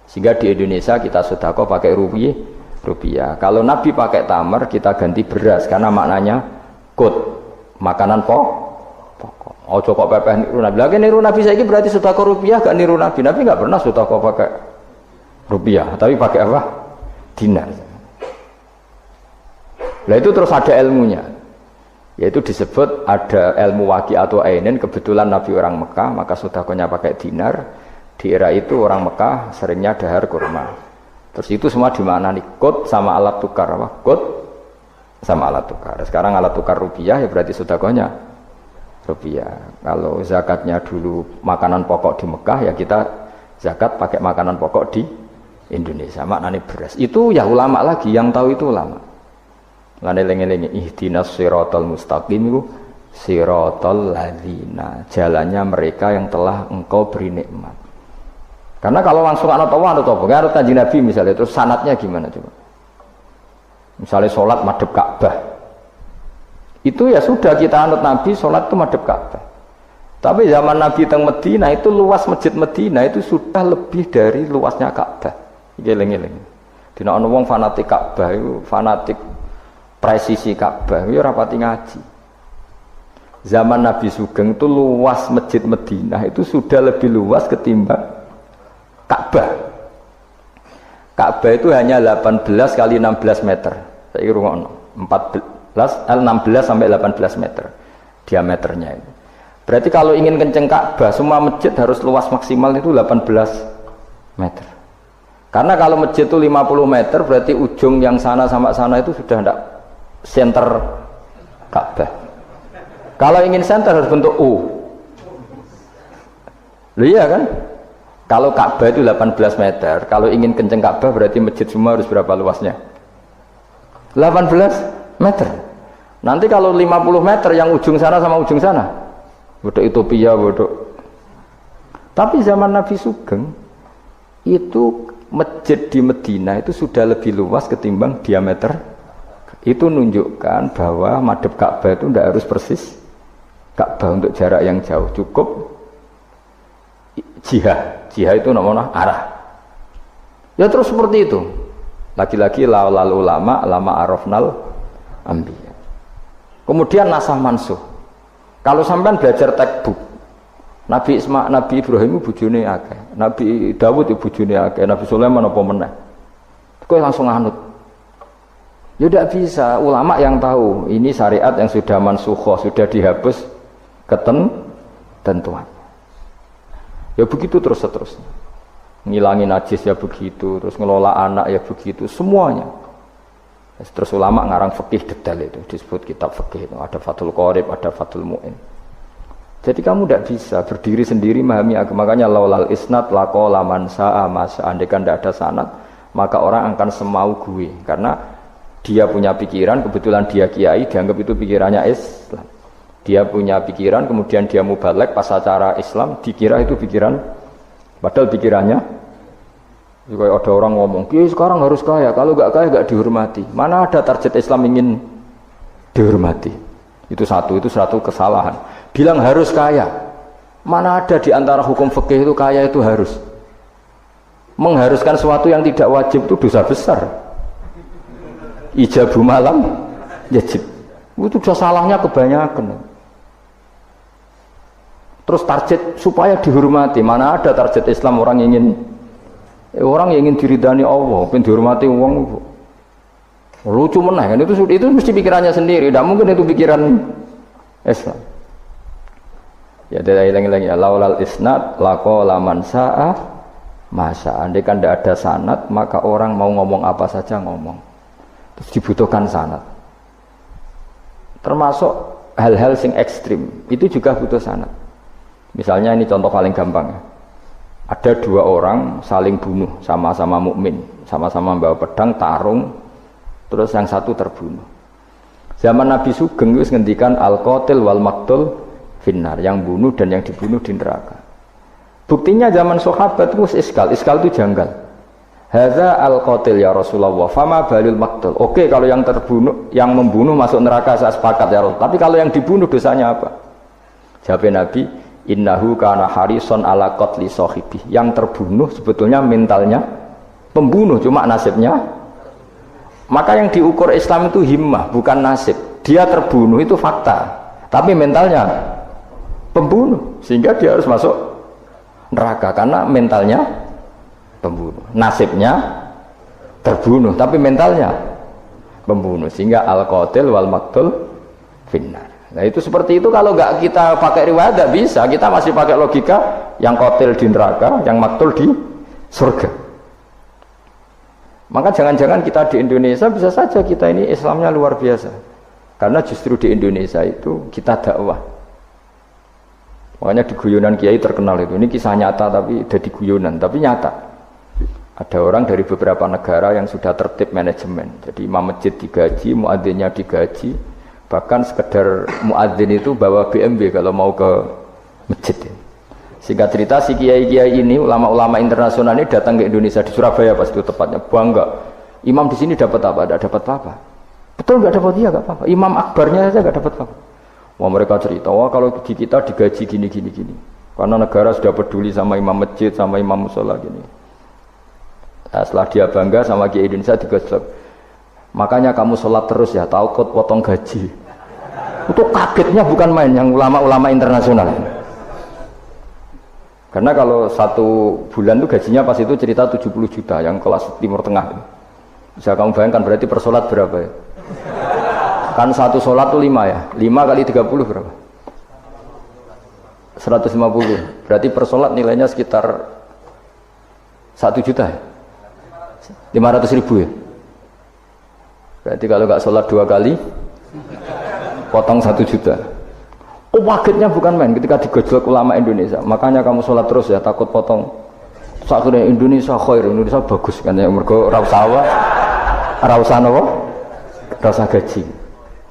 Sehingga di Indonesia kita sedekah pakai rupiah. Kalau Nabi pakai tamar kita ganti beras karena maknanya qut, makanan pokok. Ojo kok pepeh niru Nabi. Lagi niru Nabi saiki berarti sedekah rupiah gak niru Nabi. Nabi gak pernah sedekah pakai rupiah, tapi pakai apa? Dinar. Nah itu terus ada ilmunya. Yaitu disebut ada ilmu waqi'atu ainin. Kebetulan Nabi orang Mekah, maka sedekahnya pakai dinar. Di era itu orang Mekah seringnya dahar kurma. Terus itu semua dimaknani qut sama alat tukar apa? Qut sama alat tukar. Sekarang alat tukar rupiah ya berarti sedekahnya rupiah. Kalau zakatnya dulu makanan pokok di Mekah ya kita zakat pakai makanan pokok di Indonesia. Maknanya beras. Itu ya ulama lagi yang tahu itu ulama. Lane lengi-lengi ihdinas siratal mustaqim itu siratal ladzina, jalannya mereka yang telah engkau beri nikmat. Karena kalau langsung anut Allah anut apa? Anut Kanjeng Nabi misalnya terus sanadnya gimana coba? Misalnya sholat madhep Ka'bah. Itu ya sudah kita anut Nabi sholat itu madhep Ka'bah. Tapi zaman Nabi teng Medina itu luas masjid Medina itu sudah lebih dari luasnya Ka'bah. Eling-eling. Dina ana wong fanatik Ka'bah itu fanatik presisi Ka'bah itu rapati ngaji. Zaman Nabi Sugeng itu luas masjid Medina itu sudah lebih luas ketimbang Ka'bah. Ka'bah itu hanya 18 kali 16 meter. Saya kira 16 sampai 18 meter diameternya itu. Berarti kalau ingin kenceng Ka'bah semua masjid harus luas maksimal itu 18 meter. Karena kalau masjid itu 50 meter berarti ujung yang sana sama sana itu sudah tidak center Ka'bah. Kalau ingin center harus bentuk U. Iya kan? Kalau Ka'bah itu 18 meter, kalau ingin kenceng Ka'bah berarti masjid semua harus berapa luasnya? 18 meter. Nanti kalau 50 meter yang ujung sana sama ujung sana, bodoh utopia, bodoh. Tapi zaman Nabi Sugeng itu masjid di Medina itu sudah lebih luas ketimbang diameter. Itu menunjukkan bahwa madhep Ka'bah itu tidak harus persis Ka'bah untuk jarak yang jauh, cukup jihah itu namanya arah. Ya terus seperti itu. Lagi-lagi laulal ulama lama arafnal anbiya. Kemudian nasah mansuh. Kalau sampean belajar textbook, Nabi Ibrahim itu bojone akeh, Nabi Dawud itu bojone akeh, Nabi Sulaiman apa meneh. Kowe langsung anut. Ya tidak bisa, ulama yang tahu ini syariat yang sudah mansukhoh, sudah dihapus ketentuan. Ya begitu terus-terusnya. Ngilangi najis ya begitu, terus ngelola anak ya begitu, semuanya. Terus ulama ngarang fikih detail itu, disebut kitab fikih itu. Ada Fathul Qorib, ada Fathul Mu'in. Jadi kamu tidak bisa berdiri sendiri memahami agama. Makanya laulal isnad laqala man sa'a masa. Andaikan tidak ada sanad, maka orang akan semau gue. Karena dia punya pikiran, kebetulan dia kiai, dianggap itu pikirannya Islam. Dia punya pikiran, kemudian dia mubalek pas acara Islam, dikira itu pikiran, padahal pikirannya juga ada orang ngomong, kiai sekarang harus kaya, kalau gak kaya gak dihormati. Mana ada target Islam ingin dihormati? Itu satu kesalahan. Bilang harus kaya, Mana ada di antara hukum fikih itu kaya itu harus. Mengharuskan sesuatu yang tidak wajib itu dosa besar. Ijabu malam wajib. Itu sudah salahnya kebanyakan. Terus target supaya dihormati. Mana ada target Islam orang yang ingin diridani Allah, pengen dihormati wong. Lucu meneh kan itu mesti pikirannya sendiri. Tidak mungkin itu pikiran Islam. Ya dari ilang-ilang ya laulal isnad laqala man sa'a masa. Andai kan tidak ada sanad maka orang mau ngomong apa saja ngomong. Terus dibutuhkan sanad. Termasuk hal-hal sing ekstrim itu juga butuh sanad. Misalnya ini contoh paling gampang ya. Ada dua orang saling bunuh, sama-sama mukmin, sama-sama bawa pedang tarung, terus yang satu terbunuh. Zaman Nabi Sugeng itu ngendikan al-qatil wal maqtul finnar, yang bunuh dan yang dibunuh di neraka. Buktinya zaman sahabat itu iskal itu janggal. Hadza al-qatil ya Rasulullah, fama balil maqtul. Oke, kalau yang terbunuh, yang membunuh masuk neraka saya sepakat ya Rasul. Tapi kalau yang dibunuh dosanya apa? Jawab Nabi, innahu kana harison ala qatli sahibi. Yang terbunuh sebetulnya mentalnya pembunuh, cuma nasibnya. Maka yang diukur Islam itu himmah, bukan nasib. Dia terbunuh itu fakta, tapi mentalnya pembunuh, sehingga dia harus masuk neraka karena mentalnya pembunuh, nasibnya terbunuh, tapi mentalnya pembunuh, sehingga al-qatil wal maqtul finnar. Nah itu seperti itu. Kalau nggak kita pakai riwayat nggak bisa, kita masih pakai logika yang qatil di neraka, yang maqtul di surga. Maka jangan-jangan kita di Indonesia bisa saja kita ini Islamnya luar biasa, karena justru di Indonesia itu kita dakwah. Makanya di guyonan kiai terkenal itu, ini kisah nyata tapi jadi guyonan, tapi nyata. Ada orang dari beberapa negara yang sudah tertib manajemen, jadi imam masjid digaji, muadzinnya digaji, bahkan sekedar muadzin itu bawa BMW kalau mau ke masjid. Singkat cerita si kiai-kiai ini, ulama-ulama internasional ini datang ke Indonesia, di Surabaya pas itu tepatnya, bangga. Imam di sini dapat apa? Tidak dapat apa-apa. Betul nggak dapat dia nggak apa-apa. Imam akbarnya saja nggak dapat apa-apa. Wah mereka cerita, wah kalau di kita digaji gini. Karena negara sudah peduli sama imam masjid, sama imam musola gini. Nah, setelah dia bangga sama kiai Indonesia digosok. Makanya kamu sholat terus ya, takut potong gaji. Itu kagetnya bukan main yang ulama-ulama internasional. Karena kalau satu bulan itu gajinya pas itu cerita 70 juta yang kelas Timur Tengah. Bisa kamu bayangkan berarti per sholat berapa ya? Kan satu sholat itu 5 ya, 5 kali 30 berapa? 150. Berarti per sholat nilainya sekitar 1 juta ya? 500.000 ya? Berarti kalau nggak sholat 2 kali potong 1 juta. Oh kagetnya bukan main ketika digojlok ulama Indonesia. Makanya kamu sholat terus ya, takut potong. Sakurnya Indonesia khair, Indonesia bagus kan ya, mergo rausawa rausan apa? Rausa gaji.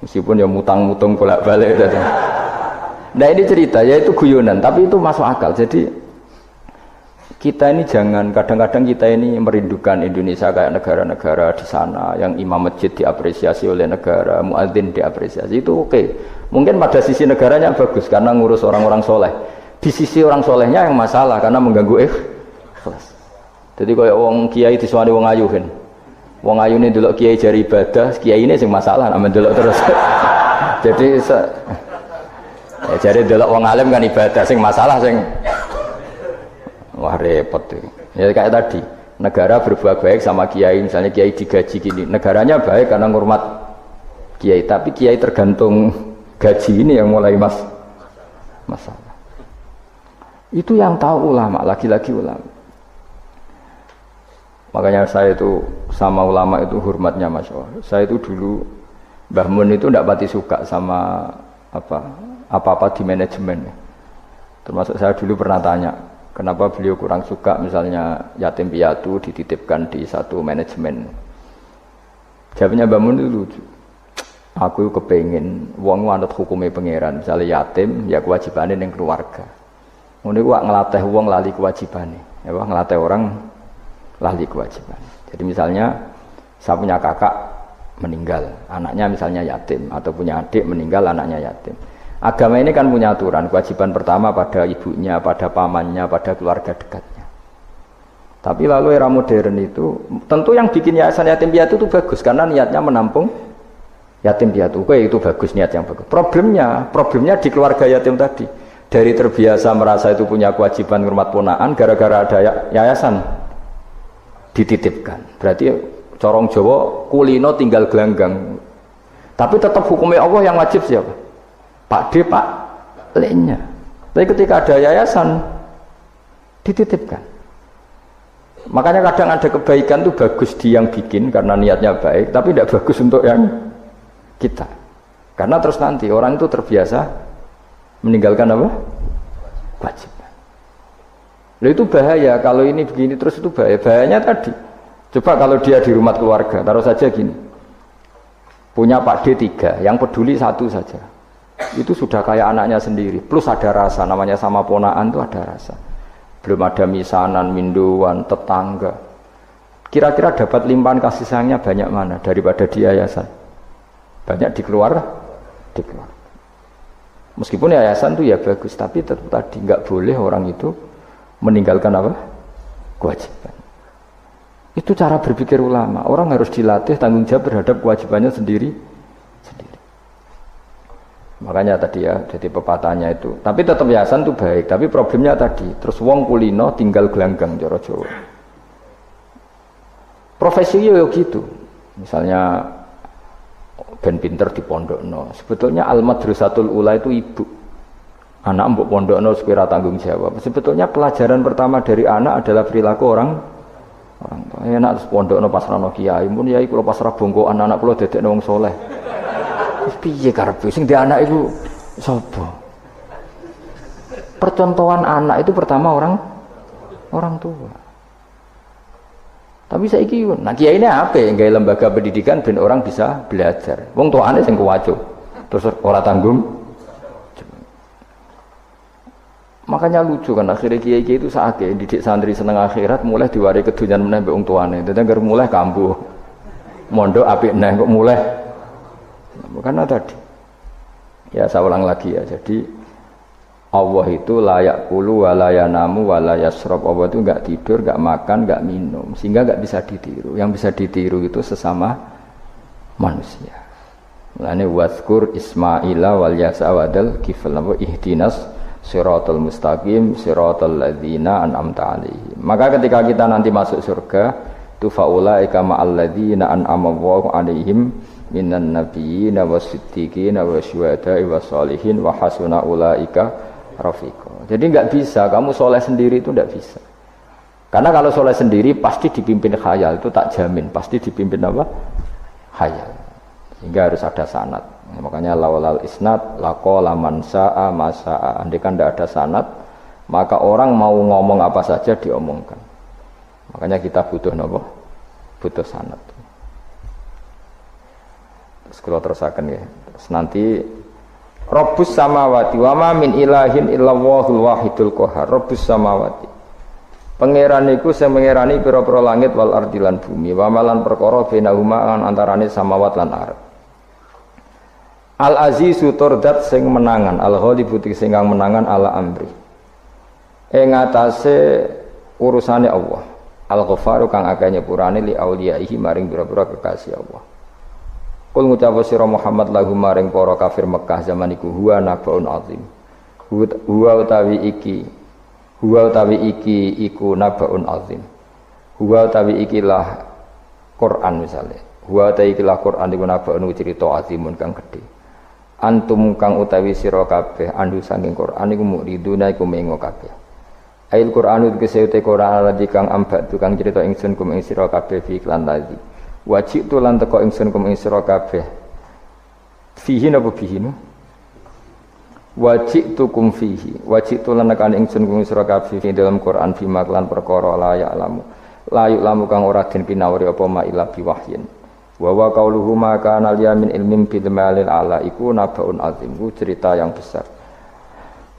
Meskipun ya mutang-mutung bolak-balik. Nah ini cerita, yaitu guyonan, tapi itu masuk akal. Jadi kita ini jangan, kadang-kadang kita ini merindukan Indonesia kayak negara-negara di sana yang imam masjid diapresiasi oleh negara, muadzin diapresiasi, itu oke. Mungkin pada sisi negaranya bagus karena ngurus orang-orang soleh. Di sisi orang solehnya yang masalah karena mengganggu ikhlas. Jadi kayak wong kiai disuwani wong ayu kan. Wong ayu ini delok kiai jari ibadah, kiai ini sing masalah amen delok terus. Jadi ya jari delok wong alim kan ibadah, sing masalah sing wah repot tuh. Ya kayak tadi, negara berbuat baik sama kiai, misalnya kiai digaji gini, negaranya baik karena ngurmat kiai, tapi kiai tergantung gaji ini yang mulai masalah. Itu yang tahu ulama, lagi-lagi ulama. Makanya saya itu sama ulama itu hormatnya Masya Allah. Saya itu dulu Mbah Mun itu tidak pati suka sama apa-apa di manajemen. Termasuk saya dulu pernah tanya, kenapa beliau kurang suka misalnya yatim piatu dititipkan di satu manajemen. Jawabnya Mbah Mun itu lucu. Aku kepengin wong anut hukume pangeran, misalnya yatim ya kewajibannya ning keluarga. Ngono iku ngelatih wong lali kewajibane. Ya ngelatih orang lali kewajiban. Jadi misalnya saya punya kakak meninggal, anaknya misalnya yatim, atau punya adik meninggal, anaknya yatim. Agama ini kan punya aturan, kewajiban pertama pada ibunya, pada pamannya, pada keluarga dekatnya. Tapi lalu era modern itu, tentu yang bikin yayasan yatim piatu itu bagus karena niatnya menampung yatim piatu. Oke, itu bagus, niat yang bagus. Problemnya di keluarga yatim tadi. Dari terbiasa merasa itu punya kewajiban ngurmat ponaan, gara-gara ada yayasan dititipkan. Berarti corong Jawa kulino tinggal gelanggang. Tapi tetap hukumnya Allah yang wajib siapa? Pak D, Pak L-nya. Tapi ketika ada yayasan dititipkan. Makanya kadang ada kebaikan itu bagus di yang bikin karena niatnya baik, tapi tidak bagus untuk yang kita. Karena terus nanti orang itu terbiasa meninggalkan apa? Kewajiban. Lalu itu bahaya kalau ini begini terus itu bahaya. Bahayanya tadi. Coba kalau dia di rumah keluarga, taruh saja gini. Punya Pak D 3, yang peduli 1 saja. Itu sudah kayak anaknya sendiri, plus ada rasa, namanya sama ponaan itu ada rasa. Belum ada misanan, minduan, tetangga. Kira-kira dapat limpahan kasih sayangnya banyak mana daripada di yayasan? Banyak di keluarga. Meskipun yayasan itu ya bagus, tapi tetap tadi nggak boleh orang itu meninggalkan apa? Kewajiban. Itu cara berpikir ulama. Orang harus dilatih tanggung jawab terhadap kewajibannya sendiri. Makanya tadi ya, jadi pepatahnya itu. Tapi tetap yayasan itu baik. Tapi problemnya tadi, terus wong kulino tinggal gelanggang cara Jawa. Profesi yo gitu. Misalnya ben pinter di pondokno. Sebetulnya al-madrasatul ula itu ibu. Anak mbok pondokno supaya tanggung jawab. Sebetulnya pelajaran pertama dari anak adalah perilaku orang tua. Enak terus pondokno pas rono kiai, mun yai kula pas ra bongkokan anak kula dedekno wong saleh. Piye karepe sing di anak itu sapa? Percontohan anak itu pertama orang tua. Tapi saiki nah kiai ini apa ya gawe lembaga pendidikan ben orang bisa belajar. Wong tuane sing kuwaco. Terus ora tanggung. Makanya lucu kan akhirnya kiai-kiai itu sakit didik santri seneng akhirat mulai diwari kedunyan meneh mbek wong tuane. Dadi anggere mulai kambuh. Mondok apik neh kok mulai. Karena tadi ya saya ulang lagi ya, jadi Allah itu layak kulu walayanamu walayasrob. Allah itu enggak tidur, enggak makan, enggak minum, sehingga enggak bisa ditiru. Yang bisa ditiru itu sesama manusia. Mulane wazkur Ismaila wal yasa wadal kifl ihdinas siratal mustaqim siratal ladzina an'amta alaihim. Maka ketika kita nanti masuk surga tu faulaika ma'al ladzina an'ama Allahu alaihim minan nabiyyin wasiddiqin wasyuhada'i wassalihin wa hasuna ulaika rafiqa. Jadi enggak bisa kamu soleh sendiri itu enggak bisa. Karena kalau soleh sendiri pasti dipimpin khayal, itu tak jamin pasti dipimpin apa? Khayal. Sehingga harus ada sanad. Makanya laulal isnad laqala man sa'a ma sa'a. Andai kan enggak ada sanad, maka orang mau ngomong apa saja diomongkan. Makanya kita butuh apa? Butuh sanad. Terus kalau terusakan ya. Terus nanti Rabbus samawati wa ma min ilahin illallahul wahidul qahar. Rabbus samawati. Pangeran iku sing pangerani pira-pira langit wal ardi lan bumi. Wa malan perkara bainahuma antarane samawat lan ardh. Al azizu turdat sing menangan, al ghalibu sing kang menangan ala amri. Ing atase urusane Allah. Al ghafaru kang akeh nyepurane li auliyaihi maring pira-pira kekasih Allah. Kul ngucap sira Muhammad lagu maring para kafir Mekah zaman iku huwa nabaun azim. Huwa utawi iki iku nabaun azim. Huwa utawi ikilah Quran misale. Huwa utawi ikilah Quran iku nabaun cerita azimun kang gedhe. Antum kang utawi sira kabeh andu saking Quran iku muriduna iku mengo kabeh. Ail Quran itu keseute Quran lagi kang ambak tukang cerita ingsun kum ing sira kabeh fi iklan tadi. Wajib tu lan teko ingsun kum ing sira kabeh. Fihi napa fihi no? Wajib tu kum fihi. Wajib tu lan nekan ingsun kum sira kabeh fi dalam Quran fi maklan perkara layak lamu. Layuk lamu kang ora den pinawari apa ma ila bi wahyin. Wa wa qauluhu ma kana liyamin ilmin bil malil ala iku nabaun azim. Ku cerita yang besar.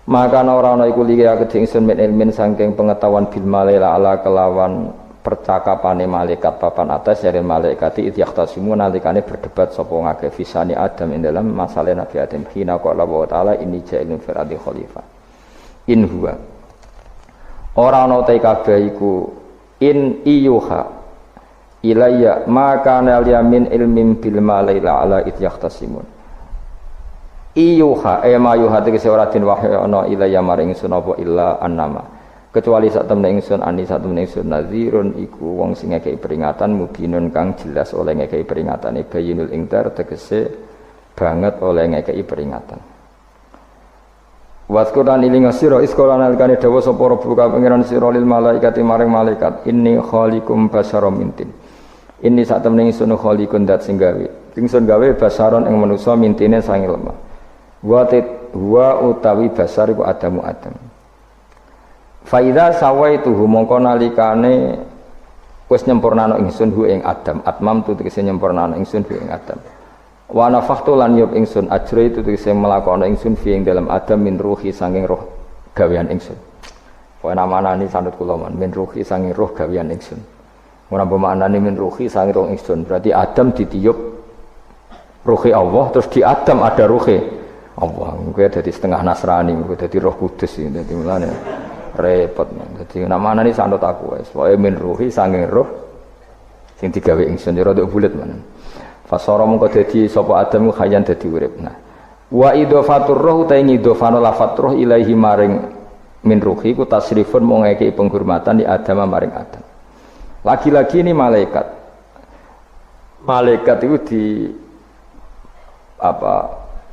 Maka ora ana iku liya kedhe ingsun min ilmin saking pengetahuan bil malil ala kelawan percakapane malaikat papan atas dari malaikati idyaqtasimu nalikane berdebat sapa ngake fisani Adam ing dalam masalah Nabi Adam hina qala wa ta'ala inni ja'ilun fil ardi khalifah in huwa ora ana ta kabeh iku in iyuha ilayya ma kana yamin ilmin bil malaila ala idyaqtasimun iyuha ma yuha tegese ora den wahyu ana ilayya maring ingsun apa illa annama kecuali sak temne ingsun nazirun iku wong sing ngekeki peringatan mubinun kang jelas oleh ngekeki peringatane bayinul ingtar tegese banget oleh ngekeki peringatan waskuran iling sira iskola nalikane dawa sapa rabbuka pangeran sira lil malaikati maring malaikat inni khaliqum basyaram mintin inni sak temne ingsun khaliqun dat sing gawe ingsun gawe basyaron ing manusa mintine sange lemah wa utawi basar iku Adam Faida sawaituhu mongko nalikane wis nyempurnana ingsun hu ing Adam atmam tu tegese nyempurnana ingsun hu ing Adam wa nafakhtu lan yub ingsun ajra itu tegese melakoni ingsun fi ing dalam Adam min ruhi saking roh gawean ingsun wa namanani sanut kula min ruhi saking roh gawean ingsun ora bermakna min ruhi saking roh ingsun berarti Adam ditiup ruhi Allah terus di Adam ada ruhi Allah kuwi dadi setengah Nasrani kuwi dadi Roh Kudus dadi mulane repot. Jadi namanya ini sanut aku wis. Pokoke min ruhi saking roh sing digawe ingsun rada bulet men. Fasara mengko dadi sapa Adam khayyan dadi urip. Nah. Wa idhofatur roh ta ing idhofano lafat roh ilahi maring min ruhi ku tasrifun mung ngekeki penghormatan di Adam maring Adam. Lagi-lagi ini malaikat. Malaikat itu di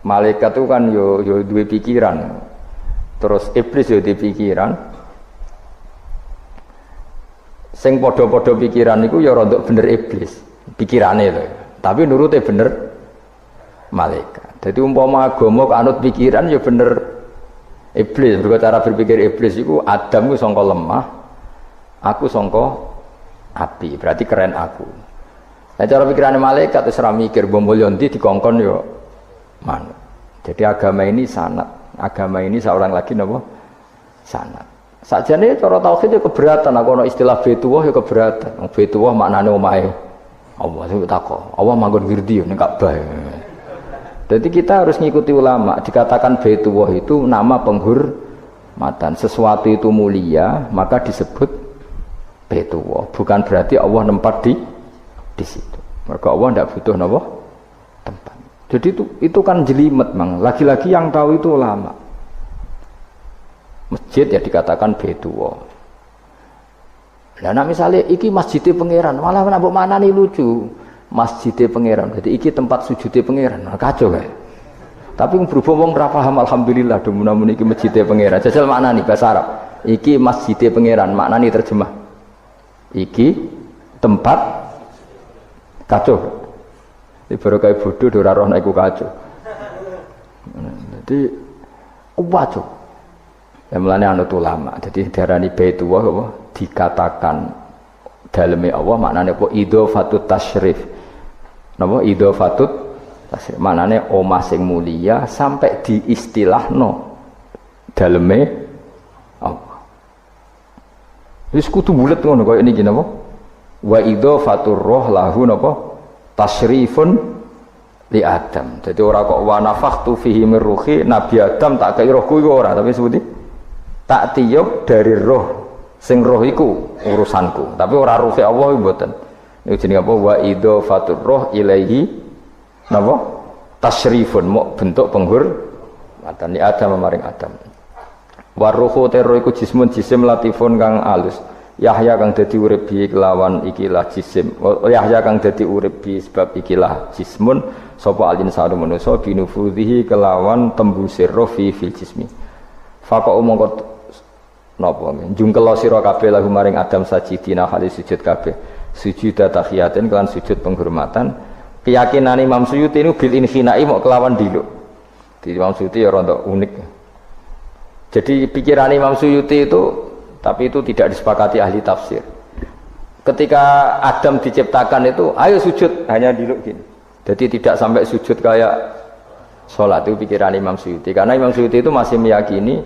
malaikat itu kan yo duwe pikiran. Terus iblis yo duwe pikiran. Sing padha-padha pikiran niku ya rada bener iblis pikirane lho tapi nurute bener malaikat. Jadi umpama agama kanut pikiran ya bener iblis. Mergo cara berpikir iblis iku Adam ku sangka lemah aku sangka api berarti keren aku. Nah cara pikirane malaikat wis ora mikir bombol ndi dikongkon ya manut. Jadi agama ini sanad, agama ini seorang lagi napa sanad. Sakjane cara tauhid ya keberatan, aku ana istilah Baitullah ya keberatan. Baitullah maknane omahe Allah sing takok. Allah manggon wirdi ning Ka'bah. Jadi kita harus ngikuti ulama. Dikatakan Baitullah itu nama penghormatan. Sesuatu itu mulia, maka disebut Baitullah. Bukan berarti Allah nempat di situ. Maka Allah tidak butuh napa tempat. Jadi itu kan jelimet, Mang. Lagi-lagi yang tahu itu ulama. Masjid ya dikatakan Baitullah. Nah misalnya iki masjidnya pangeran, malah mbok manani lucu. Masjidnya pangeran. Jadi iki tempat sujudnya pangeran. Nah, kacau kae. Tapi berhubung wong ora paham alhamdulillah demun-demun iki masjidnya pangeran. Jajal maknani bahasa Arab. Iki masjidnya pangeran, maknani terjemah. Iki tempat kacau. Ibarat kayak bodoh ora roh nek iku kacau. Jadi kacau. Ya mulane anut ulama. Jadi darani Baitullah apa dikatakan daleme Allah maknane apa idhofatut tasyrif. Napa idhofatut tasyrif maknane omah sing mulia sampai diistilahno daleme Allah. Wis kudu bulet ngono kaya niki napa? Wa idhofatur roh lahu napa tasyrifun li Adam. Jadi ora kok wa nafakhtu fihi min ruhi Nabi Adam tak kei rohku iku ora tapi sebuti tak tiup dari roh sing roh iku urusanku tapi ora ruhi Allah iku mboten niku jenenge apa wa idhofatur roh ilaihi napa tasyrifun mok bentuk penghormatan li Adam maring Adam wa ruhu terro iku jismun jisim latifun kang alus Yahya kang dadi urip bi kelawan ikilah jisim Yahya kang dadi urip bi sebab ikilah jismun sapa alin saru manusa binufudhihi kelawan tembusir roh fi fil jismi faqo mongko napa jungkel sira kabeh lahu maring Adam sajidina hale sujud kabeh sujud tahiyatin kelan sujud penghormatan keyakinan Imam Suyuti niku bil infinai mok kelawan diluk di Imam Suyuti ya rada unik jadi pikiran Imam Suyuti itu tapi itu tidak disepakati ahli tafsir ketika Adam diciptakan itu ayo sujud hanya diluk gini jadi tidak sampai sujud kayak sholat itu pikiran Imam Suyuti karena Imam Suyuti itu masih meyakini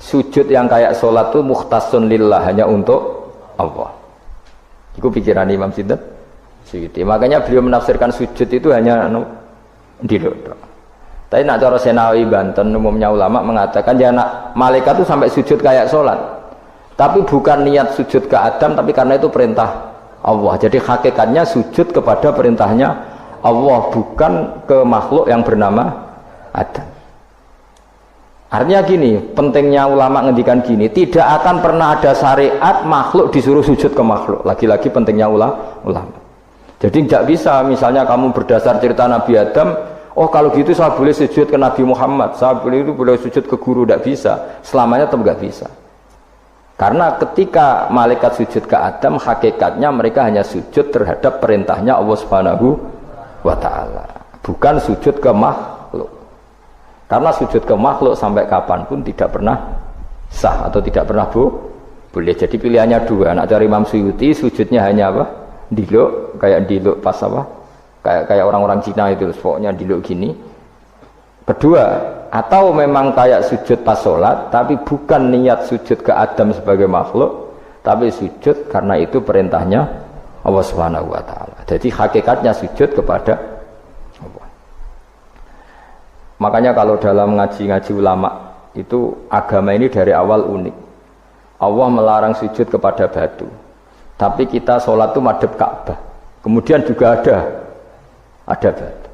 sujud yang kayak sholat itu mukhtasun lillah hanya untuk Allah Itu pikiran Imam Sinten Suyuti. Makanya beliau menafsirkan sujud itu hanya ndiluk. Tapi nak cara Senawi Banten umumnya ulama mengatakan ya nak malaikat itu sampai sujud kayak sholat. Tapi bukan niat sujud ke Adam, tapi karena itu perintah Allah. Jadi hakikatnya sujud kepada perintahnya Allah, bukan ke makhluk yang bernama Adam. Artinya gini, pentingnya ulama ngendikan gini, tidak akan pernah ada syariat makhluk disuruh sujud ke makhluk. Lagi-lagi pentingnya ulama. Jadi tidak bisa, misalnya kamu berdasar cerita Nabi Adam, oh kalau gitu saya boleh sujud ke Nabi Muhammad, saya boleh sujud ke guru, tidak bisa. Selamanya tetap tidak bisa. Karena ketika malaikat sujud ke Adam, hakikatnya mereka hanya sujud terhadap perintahnya Allah Subhanahu wa ta'ala, bukan sujud ke makhluk. Karena sujud ke makhluk sampai kapanpun tidak pernah sah atau tidak pernah boleh. Jadi pilihannya dua. Nak cari Imam Suyuti sujudnya hanya apa? Diluk, kayak diluk pas apa? Kayak orang-orang Cina itu, pokoknya diluk gini. Kedua, atau memang kayak sujud pas sholat, tapi bukan niat sujud ke Adam sebagai makhluk, tapi sujud karena itu perintahnya Allah Subhanahu wa ta'ala. Jadi hakikatnya sujud kepada Allah. Makanya kalau dalam ngaji-ngaji ulama itu agama ini dari awal unik. Allah melarang sujud kepada batu, tapi kita sholat itu madhep Ka'bah. Kemudian juga ada batu.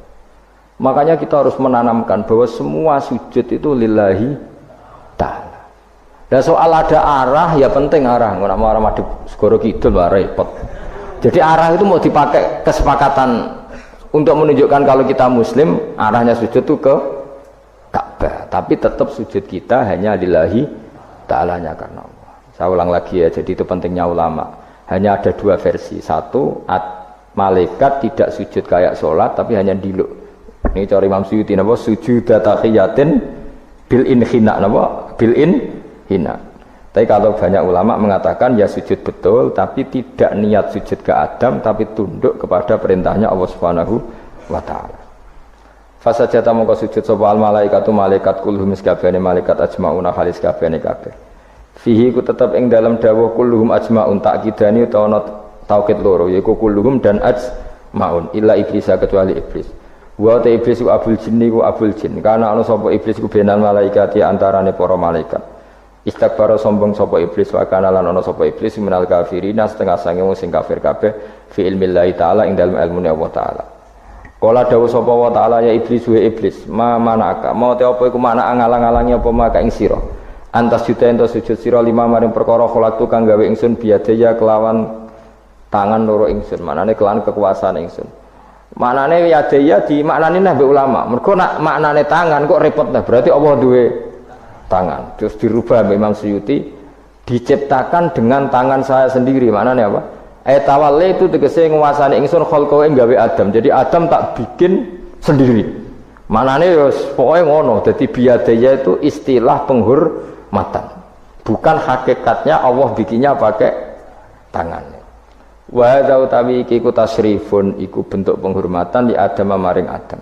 Makanya kita harus menanamkan bahwa semua sujud itu lillahi ta'ala. Dan soal ada arah, ya penting arah. Nggak mau arah madhep segoro kidul lah repot. Jadi arah itu mau dipakai kesepakatan untuk menunjukkan kalau kita muslim, arahnya sujud itu ke Ka'bah, tapi tetap sujud kita hanya lillahi ta'alanya karena Allah. Saya ulang lagi ya, jadi itu pentingnya ulama. Hanya ada dua versi. Satu, malaikat tidak sujud kayak sholat, tapi hanya diluk. Ini cara Imam Suyuti, napa? Sujud tahiyatin bil inhina, napa? Bil inhina. Tapi kalau banyak ulama mengatakan ya sujud betul, tapi tidak niat sujud ke Adam, tapi tunduk kepada perintahnya Allah Subhanahu wa ta'ala. Fasajata mongko sujud sapa al malaikatu malaikat kulluhum sakabehane malaikat ajmauna halis kabehane kabeh. Fihi ku tetep ing dalam dawuh kulluhum ajmaun takkidani utawa taukid loro yaiku kulluhum dan ajmaun illa iblis kecuali iblis. Wa ta iblis ku abul jinni ku abul jin. Karena ana sapa iblis ku benal malaikati antarane para malaikat. Istakbara sombong sapa iblis wa kana lan ana sapa iblis minal kafirina setengah sange wong sing kafir kabeh fi ilmillahi taala ing dalem ilmune Allah taala. Kala dawuh sapa wa ta'ala ya iblis wa iblis ma manaka mau te apa iku mana ngalang-alangi apa maka ing sira antas juta ento sujud sira lima maring perkara kholaqtu kang gawe ingsun biadaya kelawan tangan loro ingsun manane kelawan kekuasaan ingsun manane yadaya di maknane nang ulama mergo nak maknane tangan kok repot nah berarti Allah duwe tangan terus dirubah Imam Suyuti diciptakan dengan tangan saya sendiri maknane apa tawalli itu tegese nguasani ingsun khalqahu ing gawe Adam. Jadi Adam tak bikin sendiri. Manane ya pokoke ngono. Dadi biadaya itu istilah penghormatan. Bukan hakikatnya Allah bikinnya pakai tangannya. Wa hadza utawi iki ku tasrifun iku bentuk penghormatan di Adam maring Adam.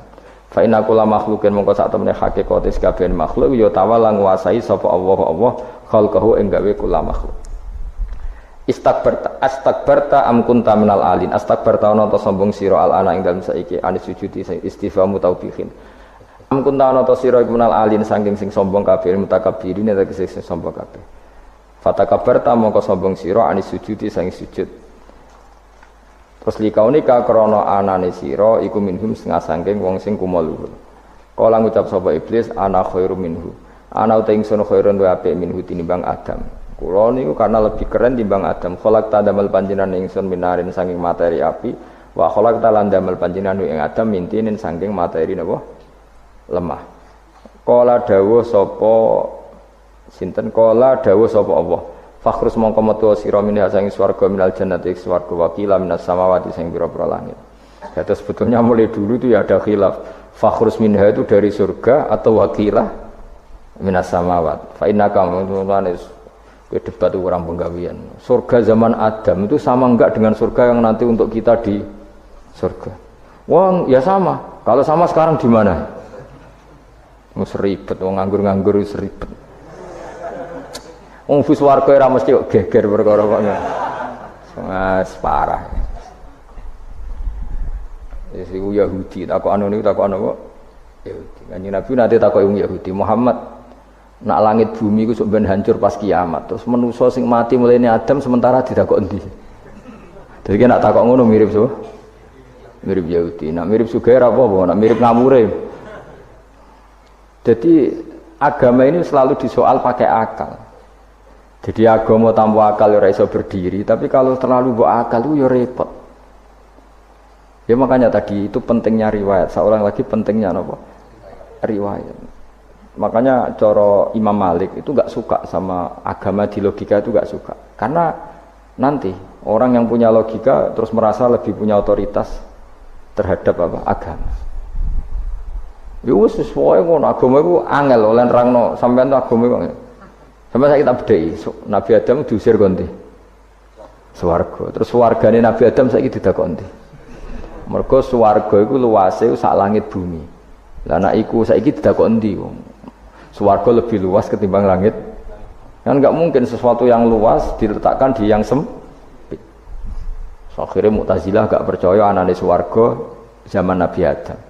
Fa inna kulla makhluqin mongko sak temene hakikate kabeh makhluk ya tawala nguasai sapa Allah khalqahu ing gawe kula makhluk. Astakbarta am kunta minal alin astakbarta ana ta sombong sira al ana ing dalem saiki anis sujudi istifhamu taubihin am kunta ana ta sira minal alin saking sing sombong kabeh mutakabbirin tegese sing sombong kabeh fatakabbarta mongko sombong sira anis sujudi saking sujud terus likaunika krana anane sira iku minhum setengah saking wong sing kumaluhur kala ngucap sapa iblis ana khairu minhu ana uta ingsun khairun wa apik minhu tinimbang Adam. Kula niku karena lebih keren timbang Adam. Kholak ta damel panjenengan ingsun minarin saking materi api, wa kholak ta lan damel panjenengan ing Adam mintinin saking materi napa? Lemah. Kala dawuh sapa sinten kala dawuh sapa Allah. Fakhrus mongko metu sira minha saking swarga minal jannati swarga wakila minas samawati sing pira-pira langit. Jadi sebetulnya mulai dulu itu ya ada khilaf. Fakhrus minha itu dari surga atau wakilah minas samawat. Fa innaka mu'minun debat itu orang penggawian. Surga zaman Adam itu sama enggak dengan surga yang nanti untuk kita di surga? Wah, ya sama. Kalau sama sekarang di mana? Seribet, wong nganggur-nganggur seribet. Wong bus warga ora mesti kok geger perkara kok. Mas parah. Iku Yahudi, takok anu niku takok anu kok. Yahudi. Kanjeng Nabi nate takok Yahudi, Muhammad, nak langit bumi iku sok ben hancur pas kiamat. Terus manusa sing mati mulane Adam sementara ditakok endi? Dadi nak takok ngono mirip so. Mirip Yahudi. Nak mirip sugih ra apa-apa, nak mirip ngamure. Jadi agama ini selalu disoal pakai akal. Jadi agama tanpa akal ya ora iso berdiri, tapi kalau terlalu bawa akal itu ya repot. Ya makanya tadi itu pentingnya riwayat. Seorang lagi pentingnya apa? Riwayat. Makanya coro Imam Malik itu gak suka sama agama di logika itu gak suka. Karena nanti orang yang punya logika terus merasa lebih punya otoritas terhadap apa? Agama. Ya wis sesuai ngono agama iku angel oleh nerangno sampean tuh agama iku. Sampai saya kita bedheki Nabi Adam diusir konti. Swarga. Terus swargane Nabi Adam saiki didakoni. Mergo swarga iku luase sak langit bumi. Lah nek iku saiki didakok endi wong. Swarga lebih luas ketimbang langit. Kan enggak mungkin sesuatu yang luas diletakkan di yang sempit. So, akhirnya Mu'tazilah gak percaya anane swarga zaman Nabi Adam.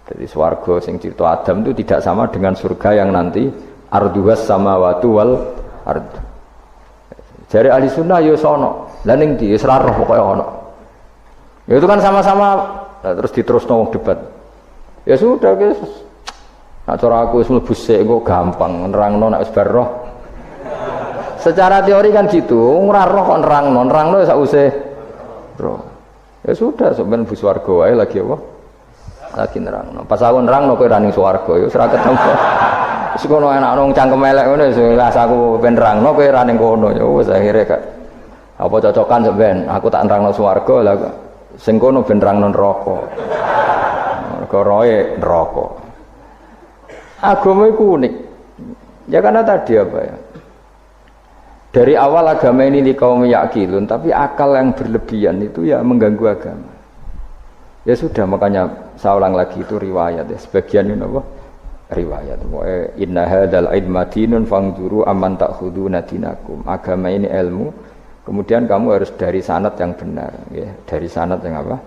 Jadi swarga sing cerita Adam itu tidak sama dengan surga yang nanti arduhas samawati wal ard. Jare ahli sunnah yo sono. Lah ning ndi wis ra roh pokoke ono. Ya itu kan sama-sama terus diterusno debat. Ya sudah guys. Nak cara aku wis mlebu sik kok gampang nerangno nek wis bar roh. Secara teori kan gitu, ora roh kok nerangno sak usih roh. Ya sudah sampean bu swarga wae lagi apa? Lagi nerangno. Pas aku nerangno kowe ra ning swarga ya wis ra ketemu. Wis kono enak nang cangkem elek ngono wis aku ben nerangno kowe ra ning kono ya wis akhire gak apa cocokan sampean aku tak nerangno swarga lah sing kono ben nerangno neraka. Mergo roe neraka. Agama itu unik. Ya karena tadi apa ya? Dari awal agama ini kaum yakilun, tapi akal yang berlebihan itu ya mengganggu agama. Ya sudah makanya saya ulang lagi itu riwayat ya. Sebagian ini apa? Riwayat. Inna hadzal ilma dinun fangzuru amman ta'khuduna dinakum. Agama ini ilmu. Kemudian kamu harus dari sanad yang benar, ya. Dari sanad yang apa?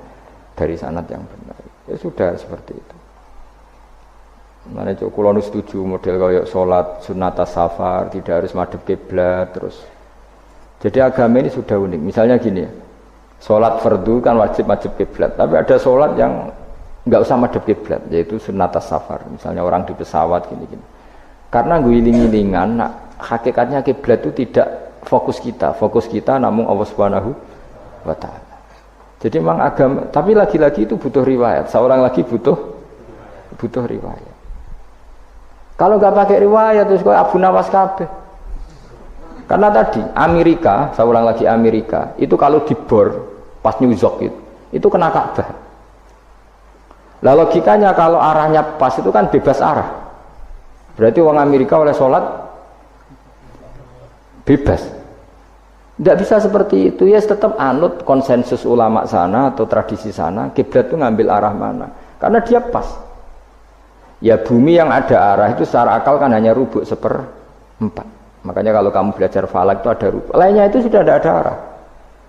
Dari sanad yang benar. Ya sudah seperti itu. Mana cok kula nu setuju model kayak salat sunat safar tidak harus madhep kiblat terus. Jadi agama ini sudah unik. Misalnya gini ya. Salat fardu kan wajib kiblat, tapi ada salat yang enggak usah madhep kiblat yaitu sunat safar. Misalnya orang di pesawat gini-gini. Karena guling-gilingan hakikatnya kiblat itu tidak fokus kita namun Allah Subhanahu wa taala. Jadi memang agama, tapi lagi-lagi itu butuh riwayat. Seorang lagi butuh riwayat. Kalau nggak pakai riwayat terus kok Abu Nawas kabeh. Karena tadi Amerika, saya ulang lagi Amerika, itu kalau dibor pas New York itu kena Ka'bah. Lah logikanya kalau arahnya pas itu kan bebas arah. Berarti orang Amerika oleh sholat bebas. Tidak bisa seperti itu ya, tetap anut konsensus ulama sana atau tradisi sana, kiblat itu ngambil arah mana? Karena dia pas. Ya bumi yang ada arah itu secara akal kan hanya rubuk 1/4. Makanya kalau kamu belajar falak itu ada rubuk. Lainnya itu sudah tidak ada arah.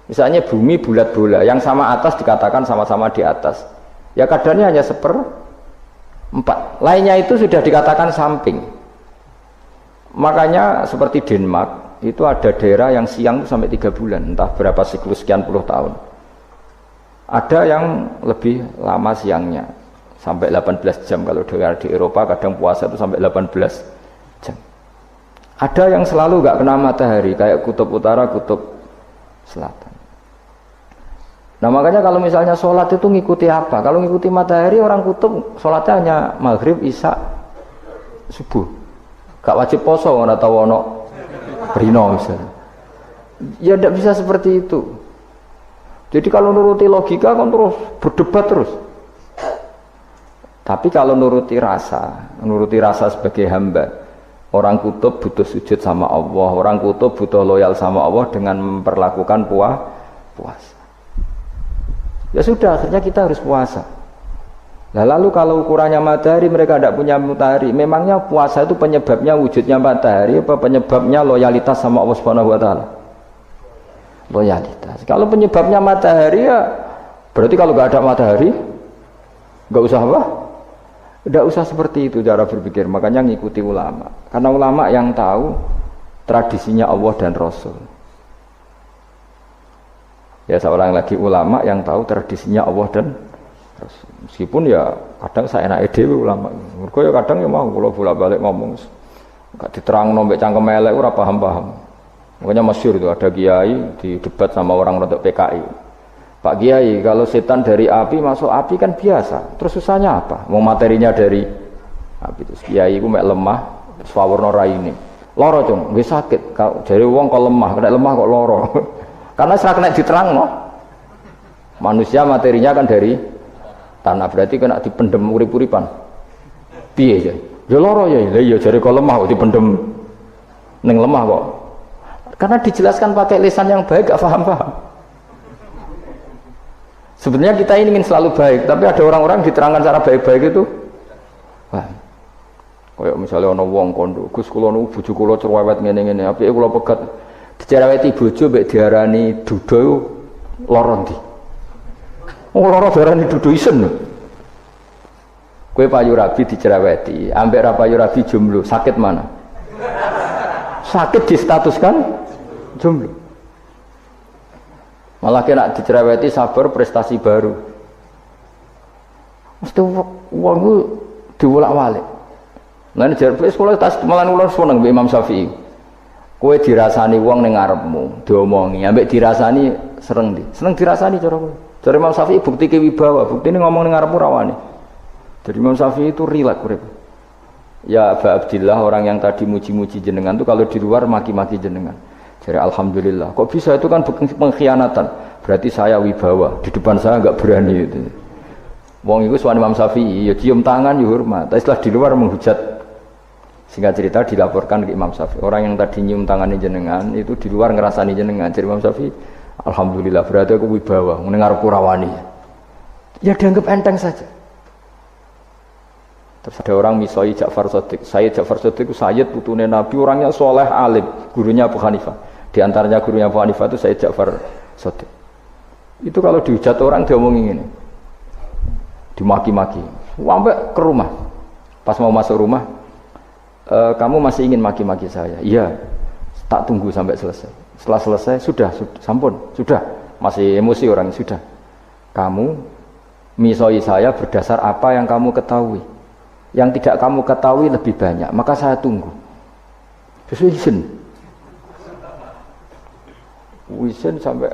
Misalnya bumi bulat bola, yang sama atas dikatakan sama-sama di atas. Ya kadarnya hanya 1/4. Lainnya itu sudah dikatakan samping. Makanya seperti Denmark itu ada daerah yang siang sampai 3 bulan, entah berapa siklus sekian puluh tahun. Ada yang lebih lama siangnya. Sampai 18 jam kalau di Eropa kadang puasa itu sampai 18 jam. Ada yang selalu nggak kena matahari kayak kutub utara, kutub selatan. Nah makanya kalau misalnya sholat itu ngikuti apa? Kalau ngikuti matahari orang kutub sholatnya hanya maghrib, isya, subuh. Gak wajib poso nggak tahu ono brino misalnya. Ya tidak bisa seperti itu. Jadi kalau nuruti logika kan terus berdebat terus. Tapi kalau nuruti rasa sebagai hamba, orang kutub butuh sujud sama Allah, orang kutub butuh loyal sama Allah dengan memperlakukan puasa. Ya sudah, akhirnya kita harus puasa. Nah, lalu kalau ukurannya matahari, mereka tidak punya matahari. Memangnya puasa itu penyebabnya wujudnya matahari, apa penyebabnya loyalitas sama Allah Subhanahu wa taala? loyalitas. Kalau penyebabnya matahari ya berarti kalau nggak ada matahari nggak usah apa? Nggak usah seperti itu cara berpikir. Makanya ngikuti ulama. Karena ulama yang tahu tradisinya Allah dan Rasul. Ya seorang lagi ulama yang tahu tradisinya Allah dan Rasul. Meskipun ya kadang saya enak dhewe ulama. Mergo ya kadang ya mau kula bolak-balik ngomong. Enggak diterangno mbek cangkem elek ora paham-paham. Makanya masyhur itu ada kiai di debat sama orang rodok PKI. Pak Kiai, kalau setan dari api masuk api kan biasa. Terus susahnya apa? Mau materinya dari api itu. Kiai iku mek lemah, swawarna raine. Loro cung, nggih sakit. Jare wong kok lemah, kena lemah kok loro. Karena serak kena diterangno. Manusia materinya kan dari tanah, berarti kena dipendem urip-uripan. Piye ya? Ya loro ya. Lah iya jare kok lemah kok dipendem ning lemah kok. Karena dijelaskan pakai lisan yang baik gak paham-paham. Sebenarnya kita ini ingin selalu baik, tapi ada orang-orang diterangkan cara baik-baik itu paham. Kayak misalnya ana wong kondo, Gus kula niku bojo kula cerewet ngene-ngene, apike kula pegat dicereweti bojo mbek diarani duda lara ndi. Lara diarani duda isen lho. Kowe payu rabi dicereweti, ambek ra payu rabi jomblo, sakit mana? Sakit distatuskan jomblo. Malah kena dicereweti sabar prestasi baru. Mesti wong ku diwolak-walik. Lan jarpe sekolah tas malan kula seneng mbek Imam Syafi'i. Kowe dirasani wong ning ngarepmu, diomongi, ambek dirasani seneng ndi? Seneng dirasani cara kowe. Cara Imam Syafi'i buktike wibawa, buktine ngomong ning ngarepmu rawane. Jadi Imam Syafi'i itu rileks urip. Ya Aba Abdillah, orang yang tadi muji-muji jenengan itu kalau di luar maki-maki jenengan. Jadi alhamdulillah. Kok bisa, itu kan pengkhianatan. Berarti saya wibawa, di depan saya enggak berani itu. Wong iku suami Imam Syafi'i, ya cium tangan ya hormat. Tapi setelah di luar menghujat. Singkat cerita dilaporkan ke Imam Syafi'i. Orang yang tadi nyium tangannya jenengan itu di luar ngerasani jenengan. Jadi Imam Syafi'i, alhamdulillah berarti aku wibawa, mendengar kurawani. Ya dianggap enteng saja. Terus ada orang misoi Ja'far Shadiq. Sayyid Ja'far Shadiq itu Sayyid putune Nabi, orangnya soleh alim, gurunya Abu Hanifah. Di antaranya gurunya Abu Hanifah itu Sayyid Ja'far Shadiq. Itu kalau dihujat orang diomongin ini, dimaki-maki. Sampai ke rumah. Pas mau masuk rumah, kamu masih ingin maki-maki saya? Iya. Tak tunggu sampai selesai. Setelah selesai, sudah, sampun, sudah. Masih emosi orang, sudah. Kamu misoi saya berdasar apa yang kamu ketahui. Yang tidak kamu ketahui lebih banyak, maka saya tunggu. Terus izin sampai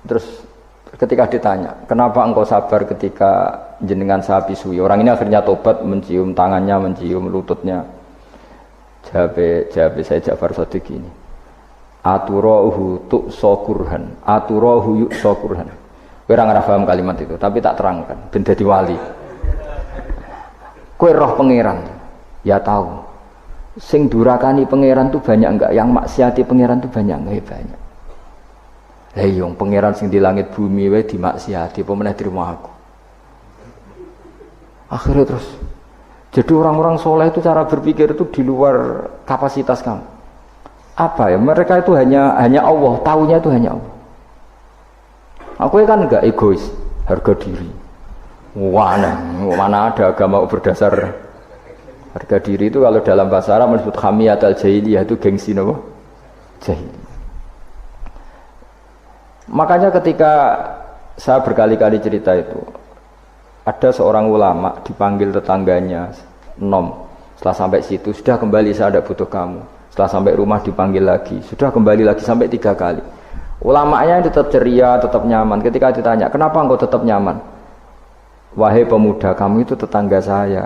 terus ketika ditanya, kenapa engkau sabar ketika jenengan saya pisui? Orang ini akhirnya tobat, mencium tangannya, mencium lututnya. Jawab saya Ja'far Shadiq ini. Aturahu tu'sokurhan, aturahu yu'sokurhan. Orang nggak paham kalimat itu, tapi tak terangkan. Ben dadi wali. Kowe roh pangeran, ya tahu. Sing durakani pangeran tuh banyak enggak? Yang maksiati pangeran tuh banyak enggak? Banyak. Lah iya, pangeran sing di langit bumi wae dimaksiati, apa meneh terima aku. Akhirnya terus. Jadi orang-orang soleh itu cara berpikir itu di luar kapasitas kamu. Apa ya? Mereka itu hanya Allah, taunya itu hanya Allah. Aku kan enggak egois, harga diri. Mana ada agama berdasar harga diri itu. Kalau dalam bahasa Arab disebut hamiyat al-jahiliyah, itu gengsi apa? Jahiliyah. Makanya ketika saya berkali-kali cerita itu, ada seorang ulama dipanggil tetangganya, setelah sampai situ, sudah kembali, saya tidak butuh kamu. Setelah sampai rumah dipanggil lagi, sudah kembali lagi sampai 3 kali. Ulamanya tetap ceria, tetap nyaman. Ketika ditanya, kenapa engkau tetap nyaman? Wahai pemuda, kamu itu tetangga saya.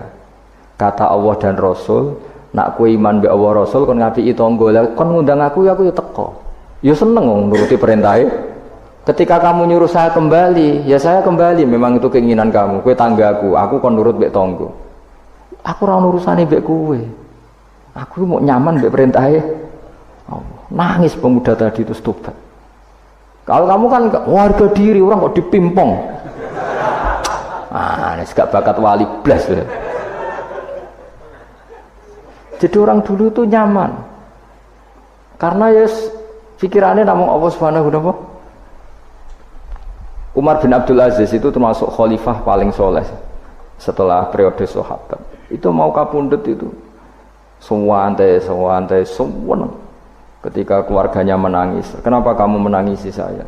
Kata Allah dan Rasul, nak ku iman be Allah Rasul kon ngapiki tangga. Lah kon ngundang aku ya teko. Ya seneng nuruti perintahnya. Ketika kamu nyuruh saya kembali, ya saya kembali. Memang itu keinginan kamu. Kowe tanggaku, aku kon nurut mbek tangga. Aku ora urusane mbek kowe. Aku mau nyaman mbek perintahnya. Oh, nangis pemuda tadi itu tobat. Kalau kamu kan warga diri, orang kok dipimpong. Ini gak bakat wali blas. Jadi orang dulu itu nyaman. Karena ya Pikirannya namung Allah Subhanahu wa ta'ala. Umar bin Abdul Aziz itu termasuk khalifah paling soleh setelah periode sahabat. Itu mau kapundhut itu sewantai sewenang. Ketika keluarganya menangis, kenapa kamu menangisi saya?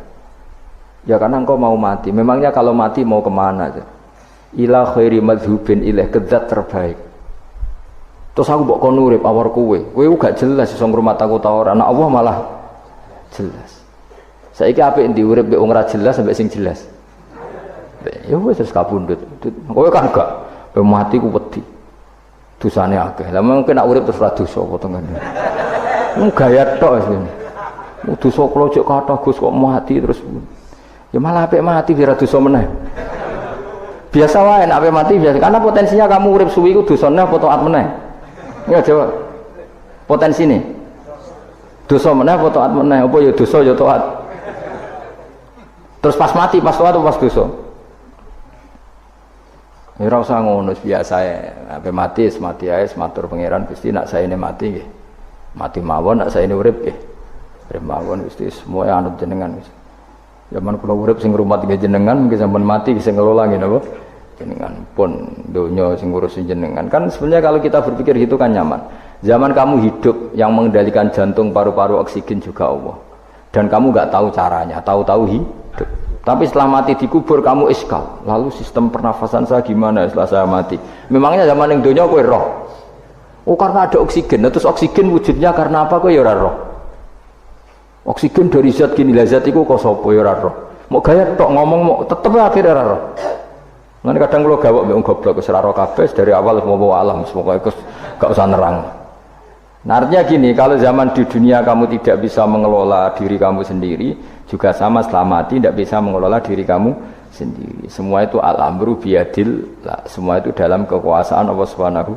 Ya karena engkau mau mati. Memangnya kalau mati mau kemana aja? Ila khairi madhubin ilaih, ke zat terbaik. Terus aku mbok kon urip awar kowe gak jelas iso ngrumat aku ta ora. Nah Allah malah jelas. Saiki apik ndi urip mbek wong ora jelas sampai sing jelas. Ya wis kapundhut. Kowe kan gak mati ku wedi. Dosane akeh. Lah mungkin nek urip terus ora dosa apa to ngene. Gaya tok wis. Dosa kula cek kathah Gus kok mati terus. Ya malah apik mati biar dosa meneh. Biasa wae nek apik mati biasa karena potensinya kamu urip suwi ku dosane apa taat meneh. Ya jawab. Potensi nih. Dosa meneh apa taat meneh? Apa ya dosa ya taat. Terus pas mati, pas taat atau pas dosa? Ya ora usah ngono biasa ya. Ape mati, mati ae matur pangeran Gusti nak saene mati nggih. Mati mawon nak saene urip nggih. Urip mawon Gusti semua anut jenengan Gusti. Zaman kula urip sing ngrumat nggih jenengan, mungkin sampean mati sing ngelola nggih napa? Jenengan pun donya sing ngurusin jenengan. Kan sebenarnya kalau kita berpikir gitu kan nyaman. Zaman kamu hidup yang mengendalikan jantung, paru-paru, oksigen juga Allah. Dan kamu nggak tahu caranya, tahu-tahu hidup. Tapi setelah mati dikubur kamu iskal. Lalu sistem pernafasan saya gimana setelah saya mati? Memangnya zaman yang dunia kowe roh. Oh karena ada oksigen. Terus oksigen wujudnya karena apa kowe ya ora roh? Oksigen dari zat gini lah zat iku kok sapa ya ora roh. Mau gaya tok ngomong mau tetep akhirnya ora roh. Lan kadang kula gawok mbek wong goblok wis ora roh kabeh dari awal mau alam semoga gak usah nerang. Nah, artinya gini, kalau zaman di dunia kamu tidak bisa mengelola diri kamu sendiri, juga sama setelah mati tidak bisa mengelola diri kamu sendiri. Semua itu al-amru biyadillah, semua itu dalam kekuasaan Allah Subhanahu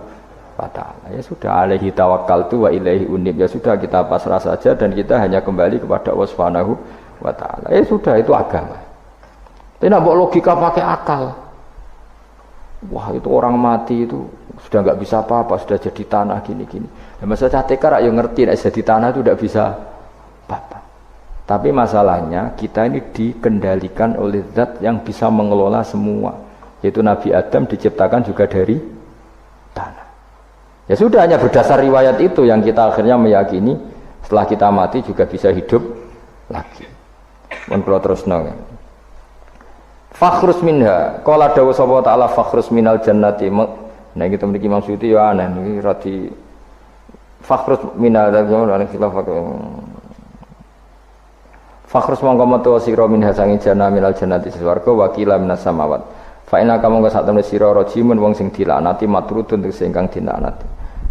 wa ta'ala. Ya sudah, alaihi tawakkaltu wa ilaihi unib. Ya sudah, kita pasrah saja dan kita hanya kembali kepada Allah Subhanahu wa ta'ala. Ya sudah, itu agama. Tidak bawa logika pakai akal. Wah, itu orang mati itu sudah nggak bisa apa-apa, sudah jadi tanah gini-gini. Ya masa catekar yang ngerti, jadi tanah itu tidak bisa apa-apa. Tapi masalahnya kita ini dikendalikan oleh zat yang bisa mengelola semua. Yaitu Nabi Adam diciptakan juga dari tanah. Ya sudah, hanya berdasar riwayat itu yang kita akhirnya meyakini setelah kita mati juga bisa hidup lagi. Mun kula terusno. Fakhrus minha, qala dawu sapa ta'ala fakhrus minal jannati. Nah kita memiliki Imam Suyuti ya aneh niki radi fakhrus minal jannati khilaf. Fakhrus mongko metu sira minha sangi jannah minal jannati swarga wa qila minas samawat. Fa inna kamu ka sak temne sira rajimun wong sing dilaknati matrudun sing kang dilaknati.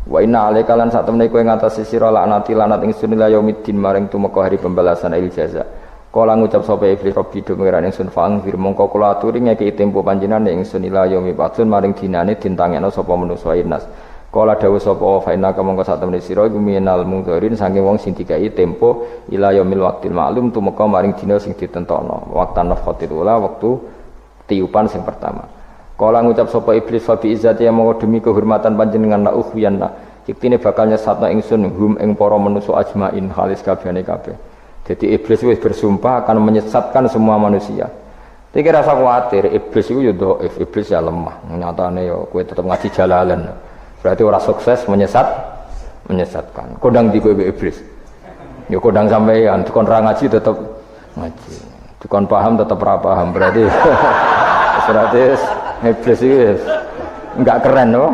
Wa inna alaika lan sak temne kowe ngatasi sira laknati lanat ingsun ila yaumiddin maring tumeka hari pembalasan il jaza. Kala ngucap sapa iblis Rabbi do pengiran ingsun fang fir mongko kula aturi ngeki tempo panjenengan ingsun ila yaumi batun maring dinane dintangekno sapa manusa inas. Kala dawuh sapa fa inna mongko sak temne sira iku minal mungdharin saking wong sing dikai tempo ila yaumil waqtil ma'lum tumeka maring dina sing ditentokno. Waqtan nafkhatil ula wektu tiupan sing pertama. Kala ngucap sapa iblis fa bi izzati mongko demi kehormatan panjenengan la ukhyanna. Iktine bakal nyesatno ingsun hum ing para manusa ajmain halis kabehane kabeh. Jadi iblis itu bersumpah akan menyesatkan semua manusia. Tapi rasa khawatir, iblis itu ya dhaif, iblis ya lemah. Nyatane ya kowe tetep ngaji jalalan. Berarti orang sukses menyesatkan. Kodang di kowe iblis. Ya kodang sampean, dikon ra ngaji tetep ngaji. Dikon paham tetep ra paham. Berarti iblis itu enggak keren loh.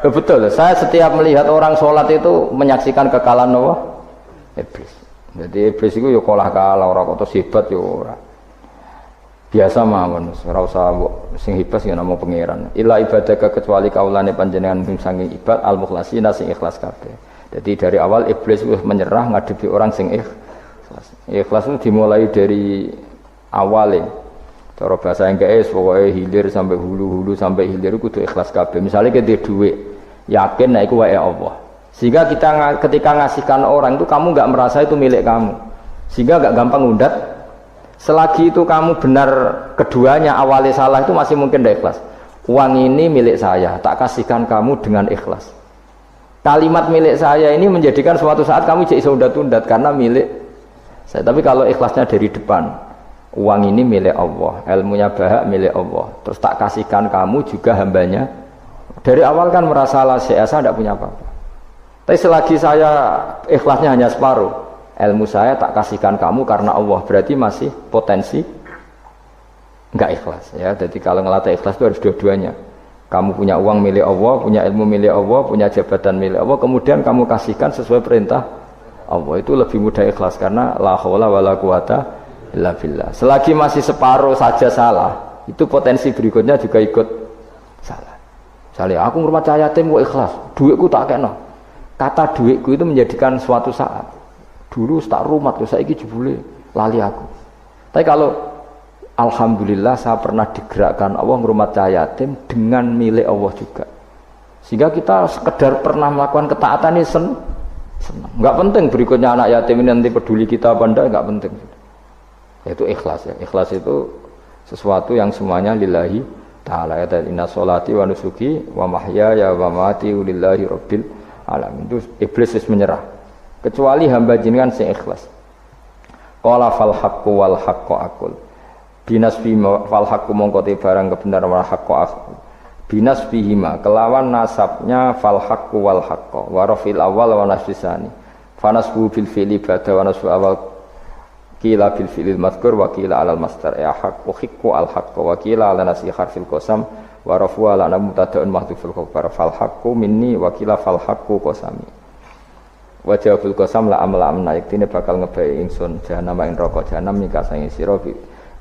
Betul, saya setiap melihat orang sholat itu menyaksikan kekalahan loh. Iblis. Jadi iblis itu ya kalah ora kok hebat ya ora. Biasa mawon, ora usah sing hebat sing namung pangeran. Ila ibadaka kecuali kaulane panjenengan sing ibad al-mukhlasina sing ikhlas kabeh. Jadi dari awal iblis wis menyerah ngadepi orang sing ikhlas. Ikhlas itu dimulai dari awale. Cara bahasa Inggris pokoke hilir sampai hulu sampai hilir kudu ikhlas kabeh. Misale kita duit, yakin nek iku wae Allah. Sehingga kita ketika ngasihkan orang itu kamu nggak merasa itu milik kamu, sehingga nggak gampang undat. Selagi itu kamu benar keduanya awalnya salah itu masih mungkin tidak ikhlas. Uang ini milik saya, tak kasihkan kamu dengan ikhlas. Kalimat milik saya ini menjadikan suatu saat kamu jadi undat-undat karena milik saya. Tapi kalau ikhlasnya dari depan, uang ini milik Allah, ilmunya Bahak milik Allah, terus tak kasihkan kamu juga hambanya. Dari awal kan merasa saya tidak punya apa-apa. Tapi selagi saya ikhlasnya hanya separuh, ilmu saya tak kasihkan kamu karena Allah, berarti masih potensi enggak ikhlas ya. Jadi kalau ngelatih ikhlas itu harus dua-duanya. Kamu punya uang milik Allah, punya ilmu milik Allah, punya jabatan milik Allah, kemudian kamu kasihkan sesuai perintah Allah, itu lebih mudah ikhlas karena la haula wala quwata illa billah. Selagi masih separuh saja salah, itu potensi berikutnya juga ikut salah. Misalnya aku ngurmat yatim kok ikhlas, duitku tak kena. Kata duitku itu menjadikan suatu saat. Dulu tak rumat, saiki jebule lali aku. Tapi kalau alhamdulillah saya pernah digerakkan Allah ngurmat yatim dengan milik Allah juga. Sehingga kita sekedar pernah melakukan ketaatan ini senang. Enggak penting berikutnya anak yatim ini nanti peduli kita apa enggak, enggak penting. Itu ikhlas ya. Ikhlas itu sesuatu yang semuanya lillahi ta'ala. Ya, inna sholati wa nusuki wa mahyaya wa mamati lillahi rabbil alamin. Itu iblis menyerah. Kecuali hamba jenengan sing ikhlas. Qala fal haqqu wal haqqu aqul. Binasbi fal haqqu mongko te barang kebenaran wal haqqu aqul. Binasbihima kelawan nasabnya fal haqqu wal haqqu wa rafil awal wa nasbisani. Fanasbu bil fi'li ba'da wa nasbu awal qila bil fi'lil madhkur wa qila alal masdar ya haqqu hiqqu al haqqu wa qila ala nasi harfil qasam wa rafu ala mubtada'un mahdhuful khabar fal haqqu minni wa qila fal haqqu qasami. Wa jawabul qasam la amna yaktine bakal ngebai ingsun jahanam ing neraka jahanam nika sange sira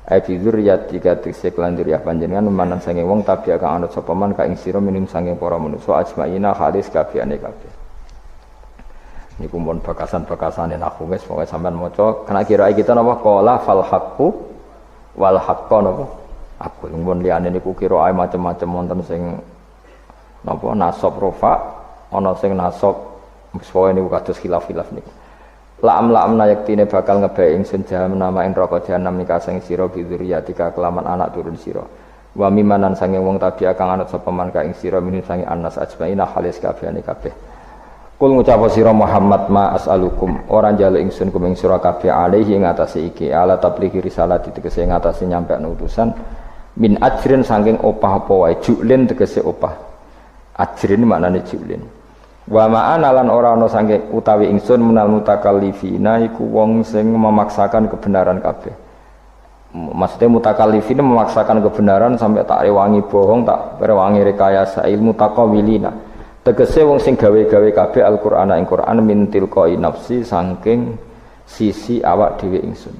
ai bi dzurriyyati katik lan dzurriyyah panjenengan manan sange wong tabi kang anut sapa man ka ing sira minum sange para manusa ajmaina hadis kabehane kabeh. Niku mun bakasan-bakasane aku wis pokoke sampean maca kena kira kita napa qala fal haqqu wal haqqu napa aku mun liyane niku kira macam-macam wonten sing napa nasab rafa ana sing nasab pokoke niku kados khilaf-khilaf niku. La'amna yaktine bakal ngebae ingsun jahanam nama ing neraka jahanam nika sing sira bidzuriyatika kelaman anak turun sira. Wa mimanan sange wong tabi kang anut sapa man ka ing sira minum sange anas ajmaina halis kabehane kabeh. Kul ngucap sira Muhammad ma as'alukum ora njaluk ingsun kum ing sira kabeh alaihi ngatasi iki ala tablighi risalati tegese ngatasi nyampe utusan min ajrin saking opah apa wae julin tegese opah. Ajrin maknane julin. Wa ma'ana lan ora ana saking utawi ingsun menal mutakallifina iku wong sing memaksakan kebenaran kabeh. Maksudnya mutakallifina memaksakan kebenaran sampai tak rewangi bohong, tak rewangi rekayasa ilmu taqawilina. Tegese wong sing gawe-gawe kabeh Al-Qur'an ing Qur'an min tilqai nafsi saking sisi awak dhewe ingsun.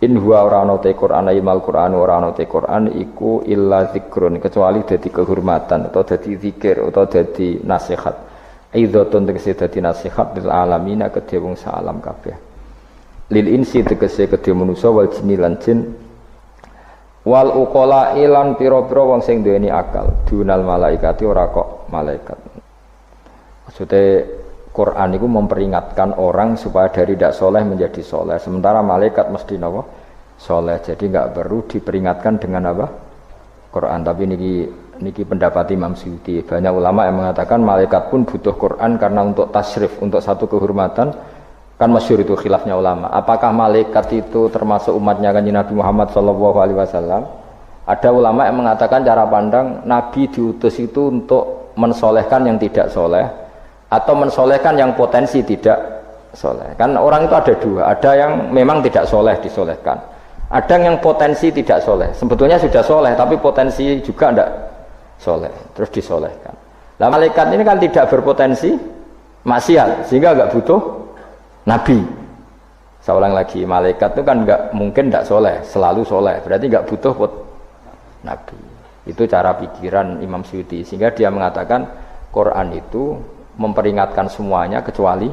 In huwa ora ana te Qur'an imal Qur'an ora ana te Qur'an iku illa zikrun kecuali dadi kehormatan atau dadi zikir atau dadi nasihat. Aidhatun tegese dadi nasihat lil alamina kedhe wong salam kabeh. Lil insi tegese kedhe manusa wal jinni lan jin. Wal uqala ilan pira-pira wong sing duweni akal. Dunal malaikati ora kok malaikat. Maksudnya Quran itu memperingatkan orang supaya dari tidak soleh menjadi soleh. Sementara malaikat mesti napa? Soleh. Jadi enggak perlu diperingatkan dengan apa? Quran. Tapi niki pendapat Imam Suyuti. Banyak ulama yang mengatakan malaikat pun butuh Quran karena untuk tasyrif, untuk satu kehormatan. Kan masyhur itu khilafnya ulama. Apakah malaikat itu termasuk umatnya Kanjeng Nabi Muhammad SAW? Ada ulama yang mengatakan cara pandang Nabi diutus itu untuk mensolehkan yang tidak soleh atau mensolehkan yang potensi tidak soleh. Kan orang itu ada dua. Ada yang memang tidak soleh disolehkan. Ada yang potensi tidak soleh. Sebetulnya sudah soleh tapi potensi juga tidak soleh, terus disolehkan. Nah malaikat ini kan tidak berpotensi maksiat, sehingga enggak butuh nabi. Saya ulang lagi, malaikat itu kan enggak mungkin tidak soleh, selalu soleh, berarti enggak butuh nabi. Itu cara pikiran Imam Suyuti, sehingga dia mengatakan Quran itu memperingatkan semuanya kecuali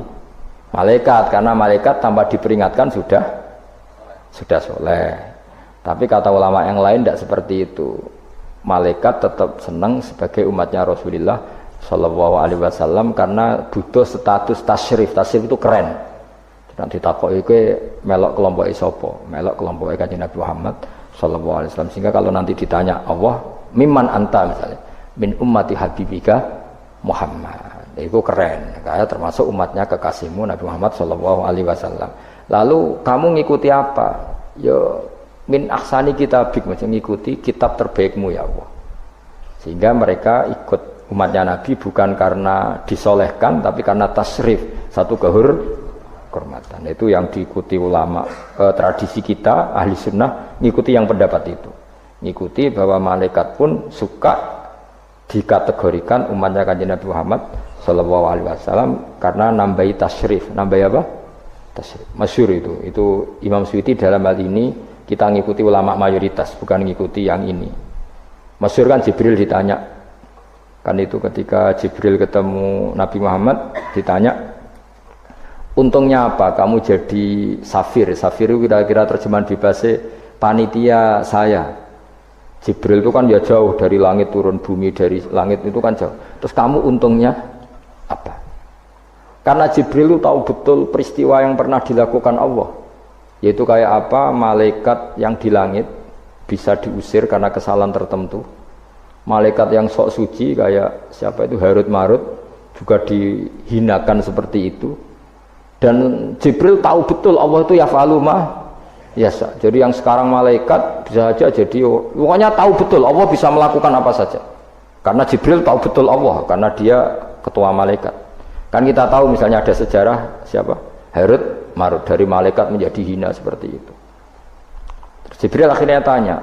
malaikat, karena malaikat tanpa diperingatkan sudah soleh. Tapi kata ulama yang lain tidak seperti itu. Malaikat tetap senang sebagai umatnya Rasulullah Shallallahu Alaihi Wasallam karena butuh status tasyrif. Tasyrif itu keren. Nanti takoki ke melok kelompok isopo, melok kelompok Kanjeng Nabi Muhammad Shallallahu Alaihi Wasallam. Sehingga kalau nanti ditanya Allah, mimman anta misalnya, min ummati habibika Muhammad. Itu keren. Kayak termasuk umatnya kekasihmu Nabi Muhammad sallallahu alaihi wasallam. Lalu kamu ngikuti apa? Ya min ahsani kitabik, macam ngikuti kitab terbaikmu ya Allah. Sehingga mereka ikut umatnya Nabi bukan karena disolehkan tapi karena tasrif, satu kehormatan. Itu yang diikuti ulama. Tradisi kita ahli sunnah ngikuti yang pendapat itu. Ngikuti bahwa malaikat pun suka dikategorikan umatnya Kanjeng Nabi Muhammad sallallahu alaihi wasallam karena nambahi tasyrif. Nambahi apa? Tasyrif. Masyhur itu Imam Suyuti dalam hal ini kita ngikuti ulama mayoritas, bukan ngikuti yang ini. Masyhur kan Jibril ditanya, kan itu ketika Jibril ketemu Nabi Muhammad ditanya, untungnya apa kamu jadi safir? Safir itu kira-kira terjemahan bebasnya panitia saya. Jibril itu kan ya jauh dari langit turun bumi, dari langit itu kan jauh. Terus kamu untungnya apa? Karena Jibril itu tahu betul peristiwa yang pernah dilakukan Allah. Yaitu kayak apa malaikat yang di langit bisa diusir karena kesalahan tertentu. Malaikat yang sok suci kayak siapa itu Harut Marut juga dihinakan seperti itu. Dan Jibril tahu betul Allah itu yaf'alu ma yasha. Jadi yang sekarang malaikat bisa saja jadi pokoknya tahu betul Allah bisa melakukan apa saja. Karena Jibril tahu betul Allah karena dia ketua malaikat. Kan kita tahu misalnya ada sejarah siapa? Harut Marut dari malaikat menjadi hina seperti itu. Terus Jibril akhirnya tanya.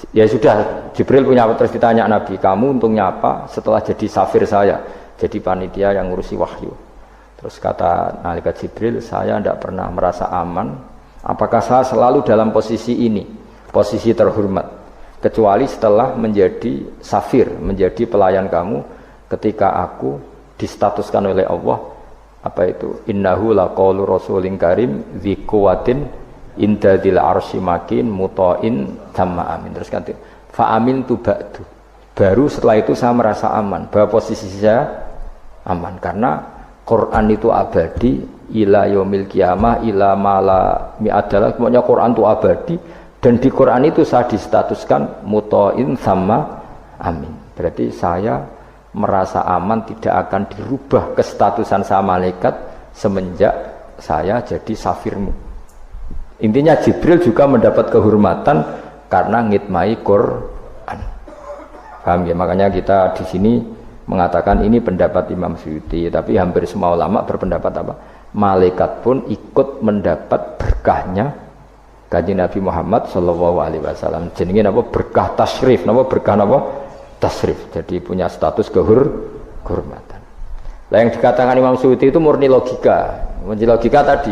Ya sudah, Jibril punya terus ditanya Nabi, kamu untungnya apa setelah jadi safir saya, jadi panitia yang ngurusi wahyu. Terus kata malaikat Jibril, saya tidak pernah merasa aman. Apakah saya selalu dalam posisi ini, posisi terhormat, kecuali setelah menjadi safir, menjadi pelayan kamu, ketika aku distatuskan oleh Allah, apa itu? Innahu laqaulu rasulin karim dzi quwwatin inda dzil arsy makin muta'in tamma amin. Terus kata fa amin tu ba'du. Baru setelah itu saya merasa aman, bahwa posisi saya aman karena Quran itu abadi ila yaumil qiyamah ila mala mi'adalah. Pokoknya Quran itu abadi dan di Quran itu saya distatuskan muta'in sama amin. Berarti saya merasa aman, tidak akan dirubah kestatusan saya malaikat semenjak saya jadi safirmu. Intinya Jibril juga mendapat kehormatan karena ngitmai Quran. Paham ya? Makanya kita di sini mengatakan ini pendapat Imam Suyuti, tapi hampir semua ulama berpendapat apa? Malaikat pun ikut mendapat berkahnya Kanjeng Nabi Muhammad sallallahu alaihi wasallam. Jenenge napa? Berkah tasrif, napa berkah napa? Tasrif. Jadi punya status kehormatan. Lah yang dikatakan Imam Suyuti itu murni logika. Murni logika tadi.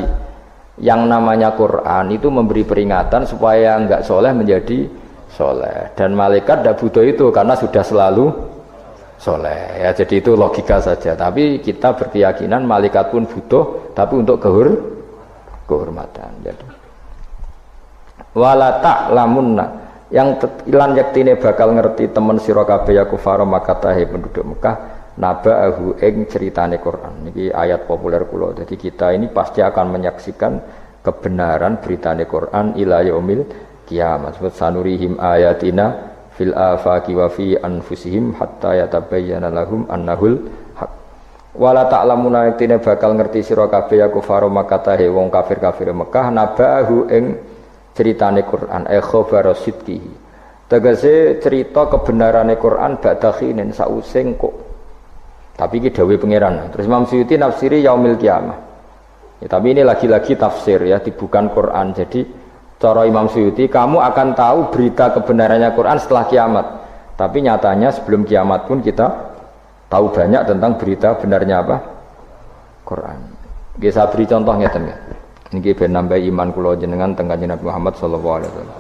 Yang namanya Quran itu memberi peringatan supaya enggak soleh menjadi soleh. Dan malaikat tidak butuh itu karena sudah selalu soleh. Ya, jadi itu logika saja. Tapi kita berkeyakinan malaikat pun butuh, tapi untuk kehormatan. Jadi wala ta'lamunna, yang ilan yaktine bakal ngerti temen sira kabeh ya kufar Makkah penduduk Mekah naba'ahu ing ceritane Quran. Niki ayat populer kula. Jadi kita ini pasti akan menyaksikan kebenaran beritane Quran ila yaumil kiamat. Sebut sanurihim ayatina fil afaqi wa fi anfusihim hatta yatabayyana lahum annahul haq. Wala ta'lamuna yaktine bakal ngerti sira kabeh ya kufar Makkah wong kafir-kafir Mekah naba'ahu ing ceritane Quran khabara sidqihi. Tegese cerita kebenarane Quran ba'da khinin sausing kok. Tapi iki dawuh pangeran. Terus Imam Suyuti nafsiri yaumil qiyamah. Ya, tapi ini lagi-lagi tafsir ya, bukan Quran. Jadi cara Imam Suyuti kamu akan tahu berita kebenarannya Quran setelah kiamat. Tapi nyatanya sebelum kiamat pun kita tahu banyak tentang berita benarnya apa? Quran. Nggih saya beri contoh ngeten ya. Niki ben nambah iman kula jenengan teng Kanjeng Nabi Muhammad sallallahu alaihi wasallam.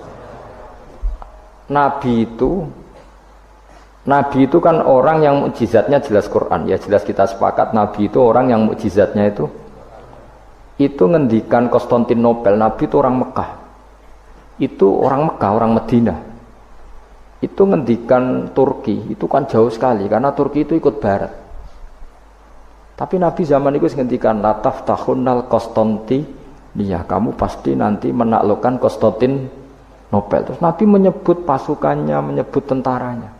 Nabi itu kan orang yang mukjizatnya jelas Quran. Ya jelas kita sepakat Nabi itu orang yang mukjizatnya itu ngendikan Konstantinopel. Nabi itu orang Mekah. Itu orang Mekah, orang Medina. Itu ngendikan Turki, itu kan jauh sekali karena Turki itu ikut barat. Tapi Nabi zaman itu ngendikan lataf tahunnal Konstanti. Iya, kamu pasti nanti menaklukkan Konstantinopel. Terus Nabi menyebut pasukannya, menyebut tentaranya.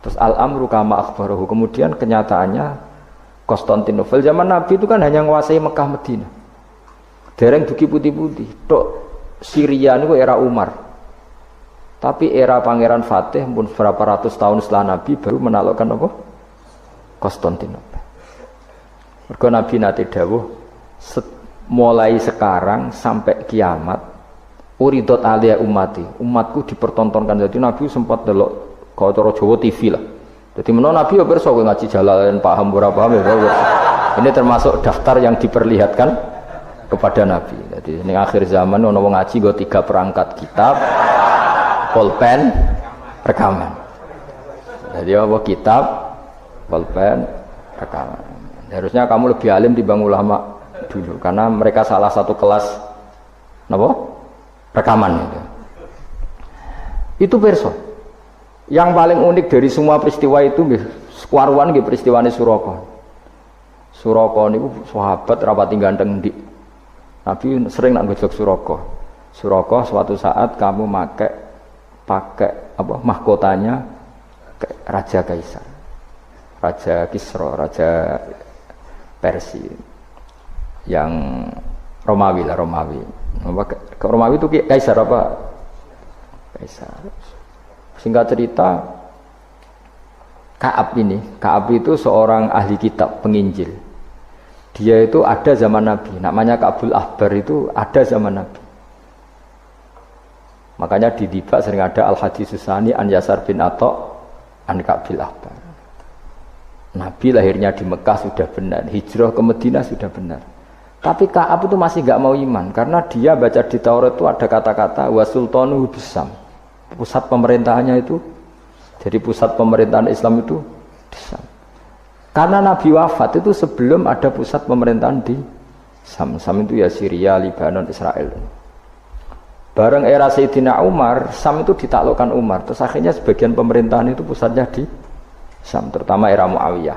Terus al-amru kama akhbarahu. Kemudian kenyataannya Konstantinopel zaman Nabi itu kan hanya menguasai Mekah Madinah. Dereng dugi putih-putih. Tok Syria itu era Umar. Tapi era Pangeran Fatih pun berapa ratus tahun setelah Nabi baru menaklukkan apa? Konstantinopel. Mergo Nabi nate dawuh mulai sekarang sampai kiamat uridot alia umatku dipertontonkan. Jadi Nabi sempat delok kalau cara Jawa TV lah. Jadi menurut Nabi ya pirsa kowe ngaji Jalalain paham ora paham ya. Ini termasuk daftar yang diperlihatkan kepada Nabi. Jadi ini akhir zaman ono wong ngaji nggo 3 perangkat kitab, pulpen, rekaman. Jadi apa kitab, pulpen, rekaman. Harusnya kamu lebih alim dibanding ulama dulu karena mereka salah satu kelas napa? Rekaman itu. Itu perso. Yang paling unik dari semua peristiwa itu nggih, sekuaruan nggih peristiwane Suraka. Suraka niku sahabat rapati ganteng ndik. Nabi sering nak gojlok Suraka. Suraka suatu saat kamu pakai apa mahkotanya Raja Kaisar. Raja Kisra, Raja Persia. Yang Romawi lah, Romawi. Romawi itu Kaisar apa? Kaisar. Singkat cerita, Ka'ab itu seorang ahli kitab, penginjil. Dia itu ada zaman Nabi, namanya Ka'bul Ahbar itu ada zaman Nabi. Makanya di Dibak sering ada Al-Hadis Susani An Yasar bin Atta An Ka'bil Ahbar. Nabi lahirnya di Mekah sudah benar, hijrah ke Madinah sudah benar. Tapi Ka'ab itu masih gak mau iman karena dia baca di Taurat itu ada kata-kata wa sultanu bisam. Pusat pemerintahannya itu, jadi pusat pemerintahan Islam itu di Syam. Karena Nabi wafat itu sebelum ada pusat pemerintahan di Syam. Syam itu ya Syria, Lebanon, Israel. Bareng era Sayyidina Umar, Syam itu ditaklukkan Umar. Terus akhirnya sebagian pemerintahan itu pusatnya di Syam, terutama era Muawiyah.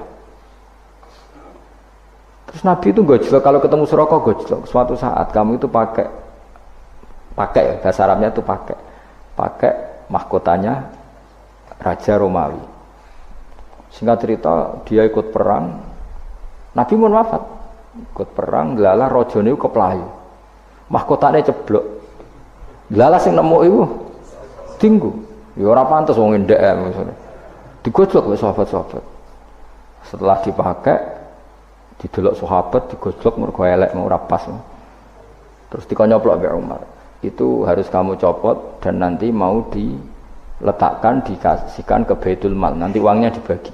Terus Nabi itu gojlok, kalau ketemu Suraka gojlok. Suatu saat kamu itu pakai bahasa Arabnya itu pakai mahkotanya Raja Romawi. Singkat cerita dia ikut perang. Nabi pun wafat. Ikut perang, lala rajane keplayu. Mahkotane ceblok. Lala sing nemu iku tinggu. Ya ora pantes wong endek maksudnya. Digojlok wis sahabat-sahabat. Setelah dipakai didelok sahabat digojlok mergo elek ora pas. Terus dikonyoplok mbek Umar. Itu harus kamu copot dan nanti mau diletakkan dikasihkan ke Baitul Mal, nanti uangnya dibagi.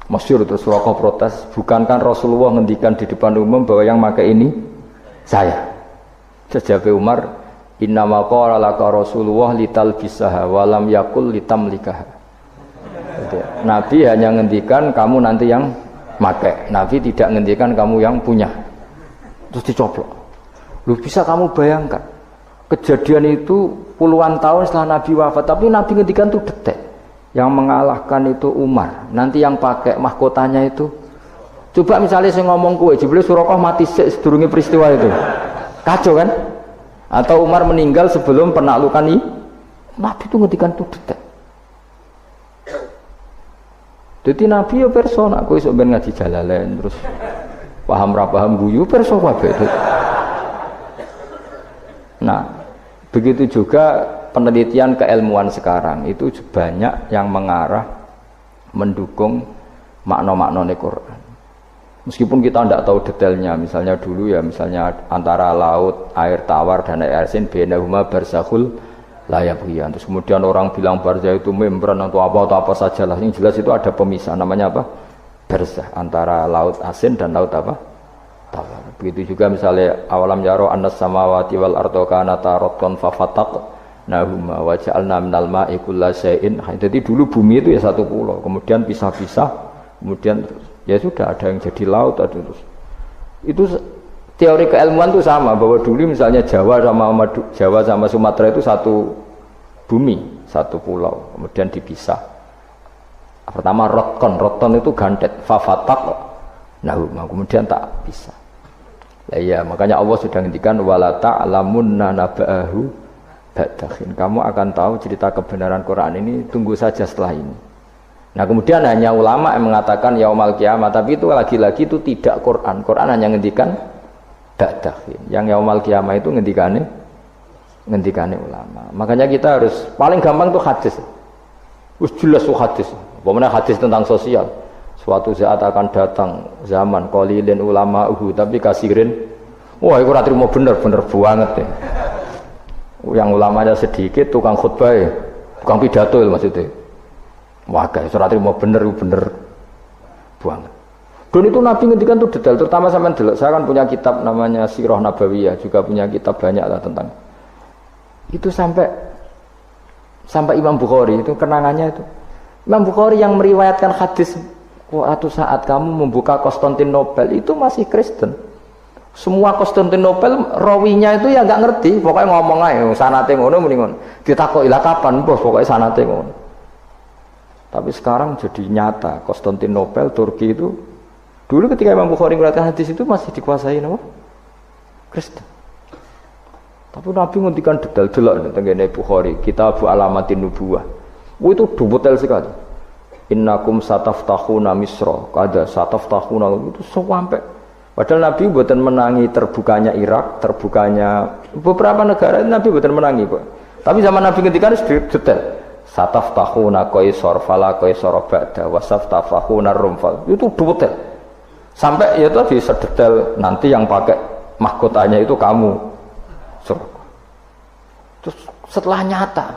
Masyhur terus Suraka protes, bukankah Rasulullah ngendikan di depan umum bahwa yang pakai ini saya. Jawab Umar, innama qala laka Rasulullah litalbisaha wa lam yakul litamlikaha. Nabi hanya ngendikan kamu nanti yang pakai, Nabi tidak ngendikan kamu yang punya. Terus dicoplok. Lu bisa kamu bayangkan kejadian itu puluhan tahun setelah Nabi wafat, tapi Nabi ngendikan itu detik. Yang mengalahkan itu Umar. Nanti yang pakai mahkotanya itu. Coba misalnya saya ngomong kowe, jebule Suraka mati sedurunge peristiwa itu. Kacau kan? Atau Umar meninggal sebelum penaklukan ini. Nabi itu ngendikan itu detik. Jadi Nabi ya persona, kowe sok ben ngaji Jalalain terus paham ra paham guyu perso kabeh. Nah, begitu juga penelitian keilmuan sekarang itu banyak yang mengarah mendukung makna-makna Quran. Meskipun kita tidak tahu detailnya, misalnya dulu ya, misalnya antara laut, air tawar dan air asin, bainahuma barzakhul la yabghiyan. Terus kemudian orang bilang barzah itu membran atau apa sajalah. Yang jelas itu ada pemisah, namanya apa? Barzah, antara laut asin dan laut apa? Tawar. Begitu juga misalnya awalam yaro annas samawati wal ardo kanata ratqan fafataqnahuma wa ja'alna minal ma'i kullasyai'in. Jadi dulu bumi itu ya satu pulau, kemudian pisah-pisah, kemudian ya sudah ada yang jadi laut, ada terus. Itu teori keilmuan itu sama, bahwa dulu misalnya Jawa sama Sumatera itu satu bumi, satu pulau, kemudian dipisah. Pertama roton itu gandet, fafataqnahuma, kemudian tak pisah. Lah iya, makanya Allah sudah ngendikan wala ta'lamunna naba'ahu ba'dakhin. Kamu akan tahu cerita kebenaran Quran ini tunggu saja setelah ini. Nah kemudian hanya ulama yang mengatakan yaumal kiamah, tapi itu lagi-lagi itu tidak Quran. Quran hanya ngendikan ba'dahin. Yang yaumal kiamah itu ngendikane ulama. Makanya kita harus paling gampang tuh hadis. Wis jelas tuh hadis. Bagaimana hadis tentang sosial. Suatu saat akan datang zaman qalilin ulama'uhu tapi kasirin. Wah, itu ora trimo bener banget ya. Yang ulamanya sedikit, tukang khutbah, tukang pidato maksudnya. Wah, guys, ora trimo bener banget. Dan itu Nabi ngendikan tuh detail, terutama sampean delok. Saya kan punya kitab namanya Sirah Nabawiyah, juga punya kitab banyak lah tentang itu sampai Imam Bukhari itu kenangannya itu. Imam Bukhari yang meriwayatkan hadis suatu saat kamu membuka Konstantinopel itu masih Kristen. Semua Konstantinopel rawinya itu ya nggak ngerti, pokoknya ngomong aja sanate ngono muni ngono. Ditakoki lah kapan, bos, pokoknya sanate ngono. Tapi sekarang jadi nyata Konstantinopel Turki itu dulu ketika Imam Bukhari meriwayatkan hadis itu masih dikuasai nama Kristen. Tapi Nabi ngendikan detail delok tengene Bukhari, Kitab Alamatin Nubuwah. Itu detail sekali. Innakum sataftahuna Misra, kada sataftahuna itu sampai. Padahal Nabi buatan menangi terbukanya Irak, terbukanya beberapa negara Nabi buatan menangi, Pak. Tapi zaman Nabi ngendikan detail. Sataftahuna Qaisar fala Qaisar ba'da wa saftahuna Rum. Itu detail. Sampai ya tadi sedetail nanti yang pakai mahkotanya itu kamu. Terus setelah nyata,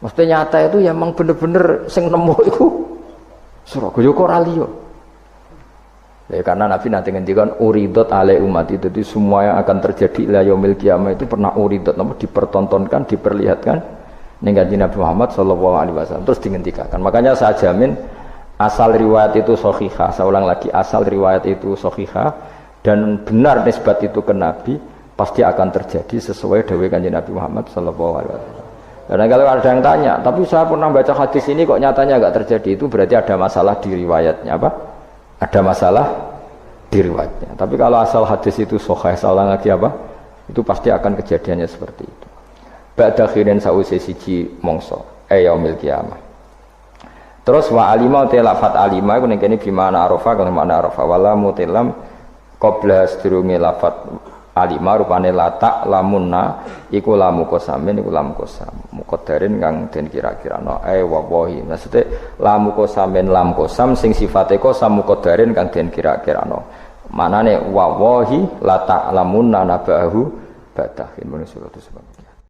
maksudnya nyata itu ya memang bener-bener sing nemu itu Surabaya kok raliyo. Ya karena Nabi nanti ngendikan uridot ale umat itu semua yang akan terjadi ila yaumil qiyamah itu pernah uridot, namun dipertontonkan, diperlihatkan ning kanjeng Nabi Muhammad sallallahu alaihi wasallam terus dihentikan. Makanya saya jamin asal riwayat itu sahihah, saya ulang lagi asal riwayat itu sahihah dan benar nisbat itu ke Nabi pasti akan terjadi sesuai dawuh kanjeng Nabi Muhammad sallallahu alaihi wasallam. Karena kalau ada yang tanya, tapi saya pernah baca hadis ini kok nyatanya enggak terjadi, itu berarti ada masalah di riwayatnya apa? Ada masalah di riwayatnya. Tapi kalau asal hadis itu sahih, salah lagi apa? Itu pasti akan kejadiannya seperti itu. Ba'da khirin sa'use siji mongso yaumil qiyamah. Terus wa alima te lafat alima iku ning kene bimana arafa kana makna arafa wala mutilam qabla sedurunge lafat alima rupane latak lamunna iku lamu kosamin iku lamu kosam muqaddarin kang den kira-kirano wallahi maksudnya lamu kosamin lam kosam sing sifate kosam muqaddarin kang den kira-kirano manane wallahi latak lamunna nabahu badahin menurut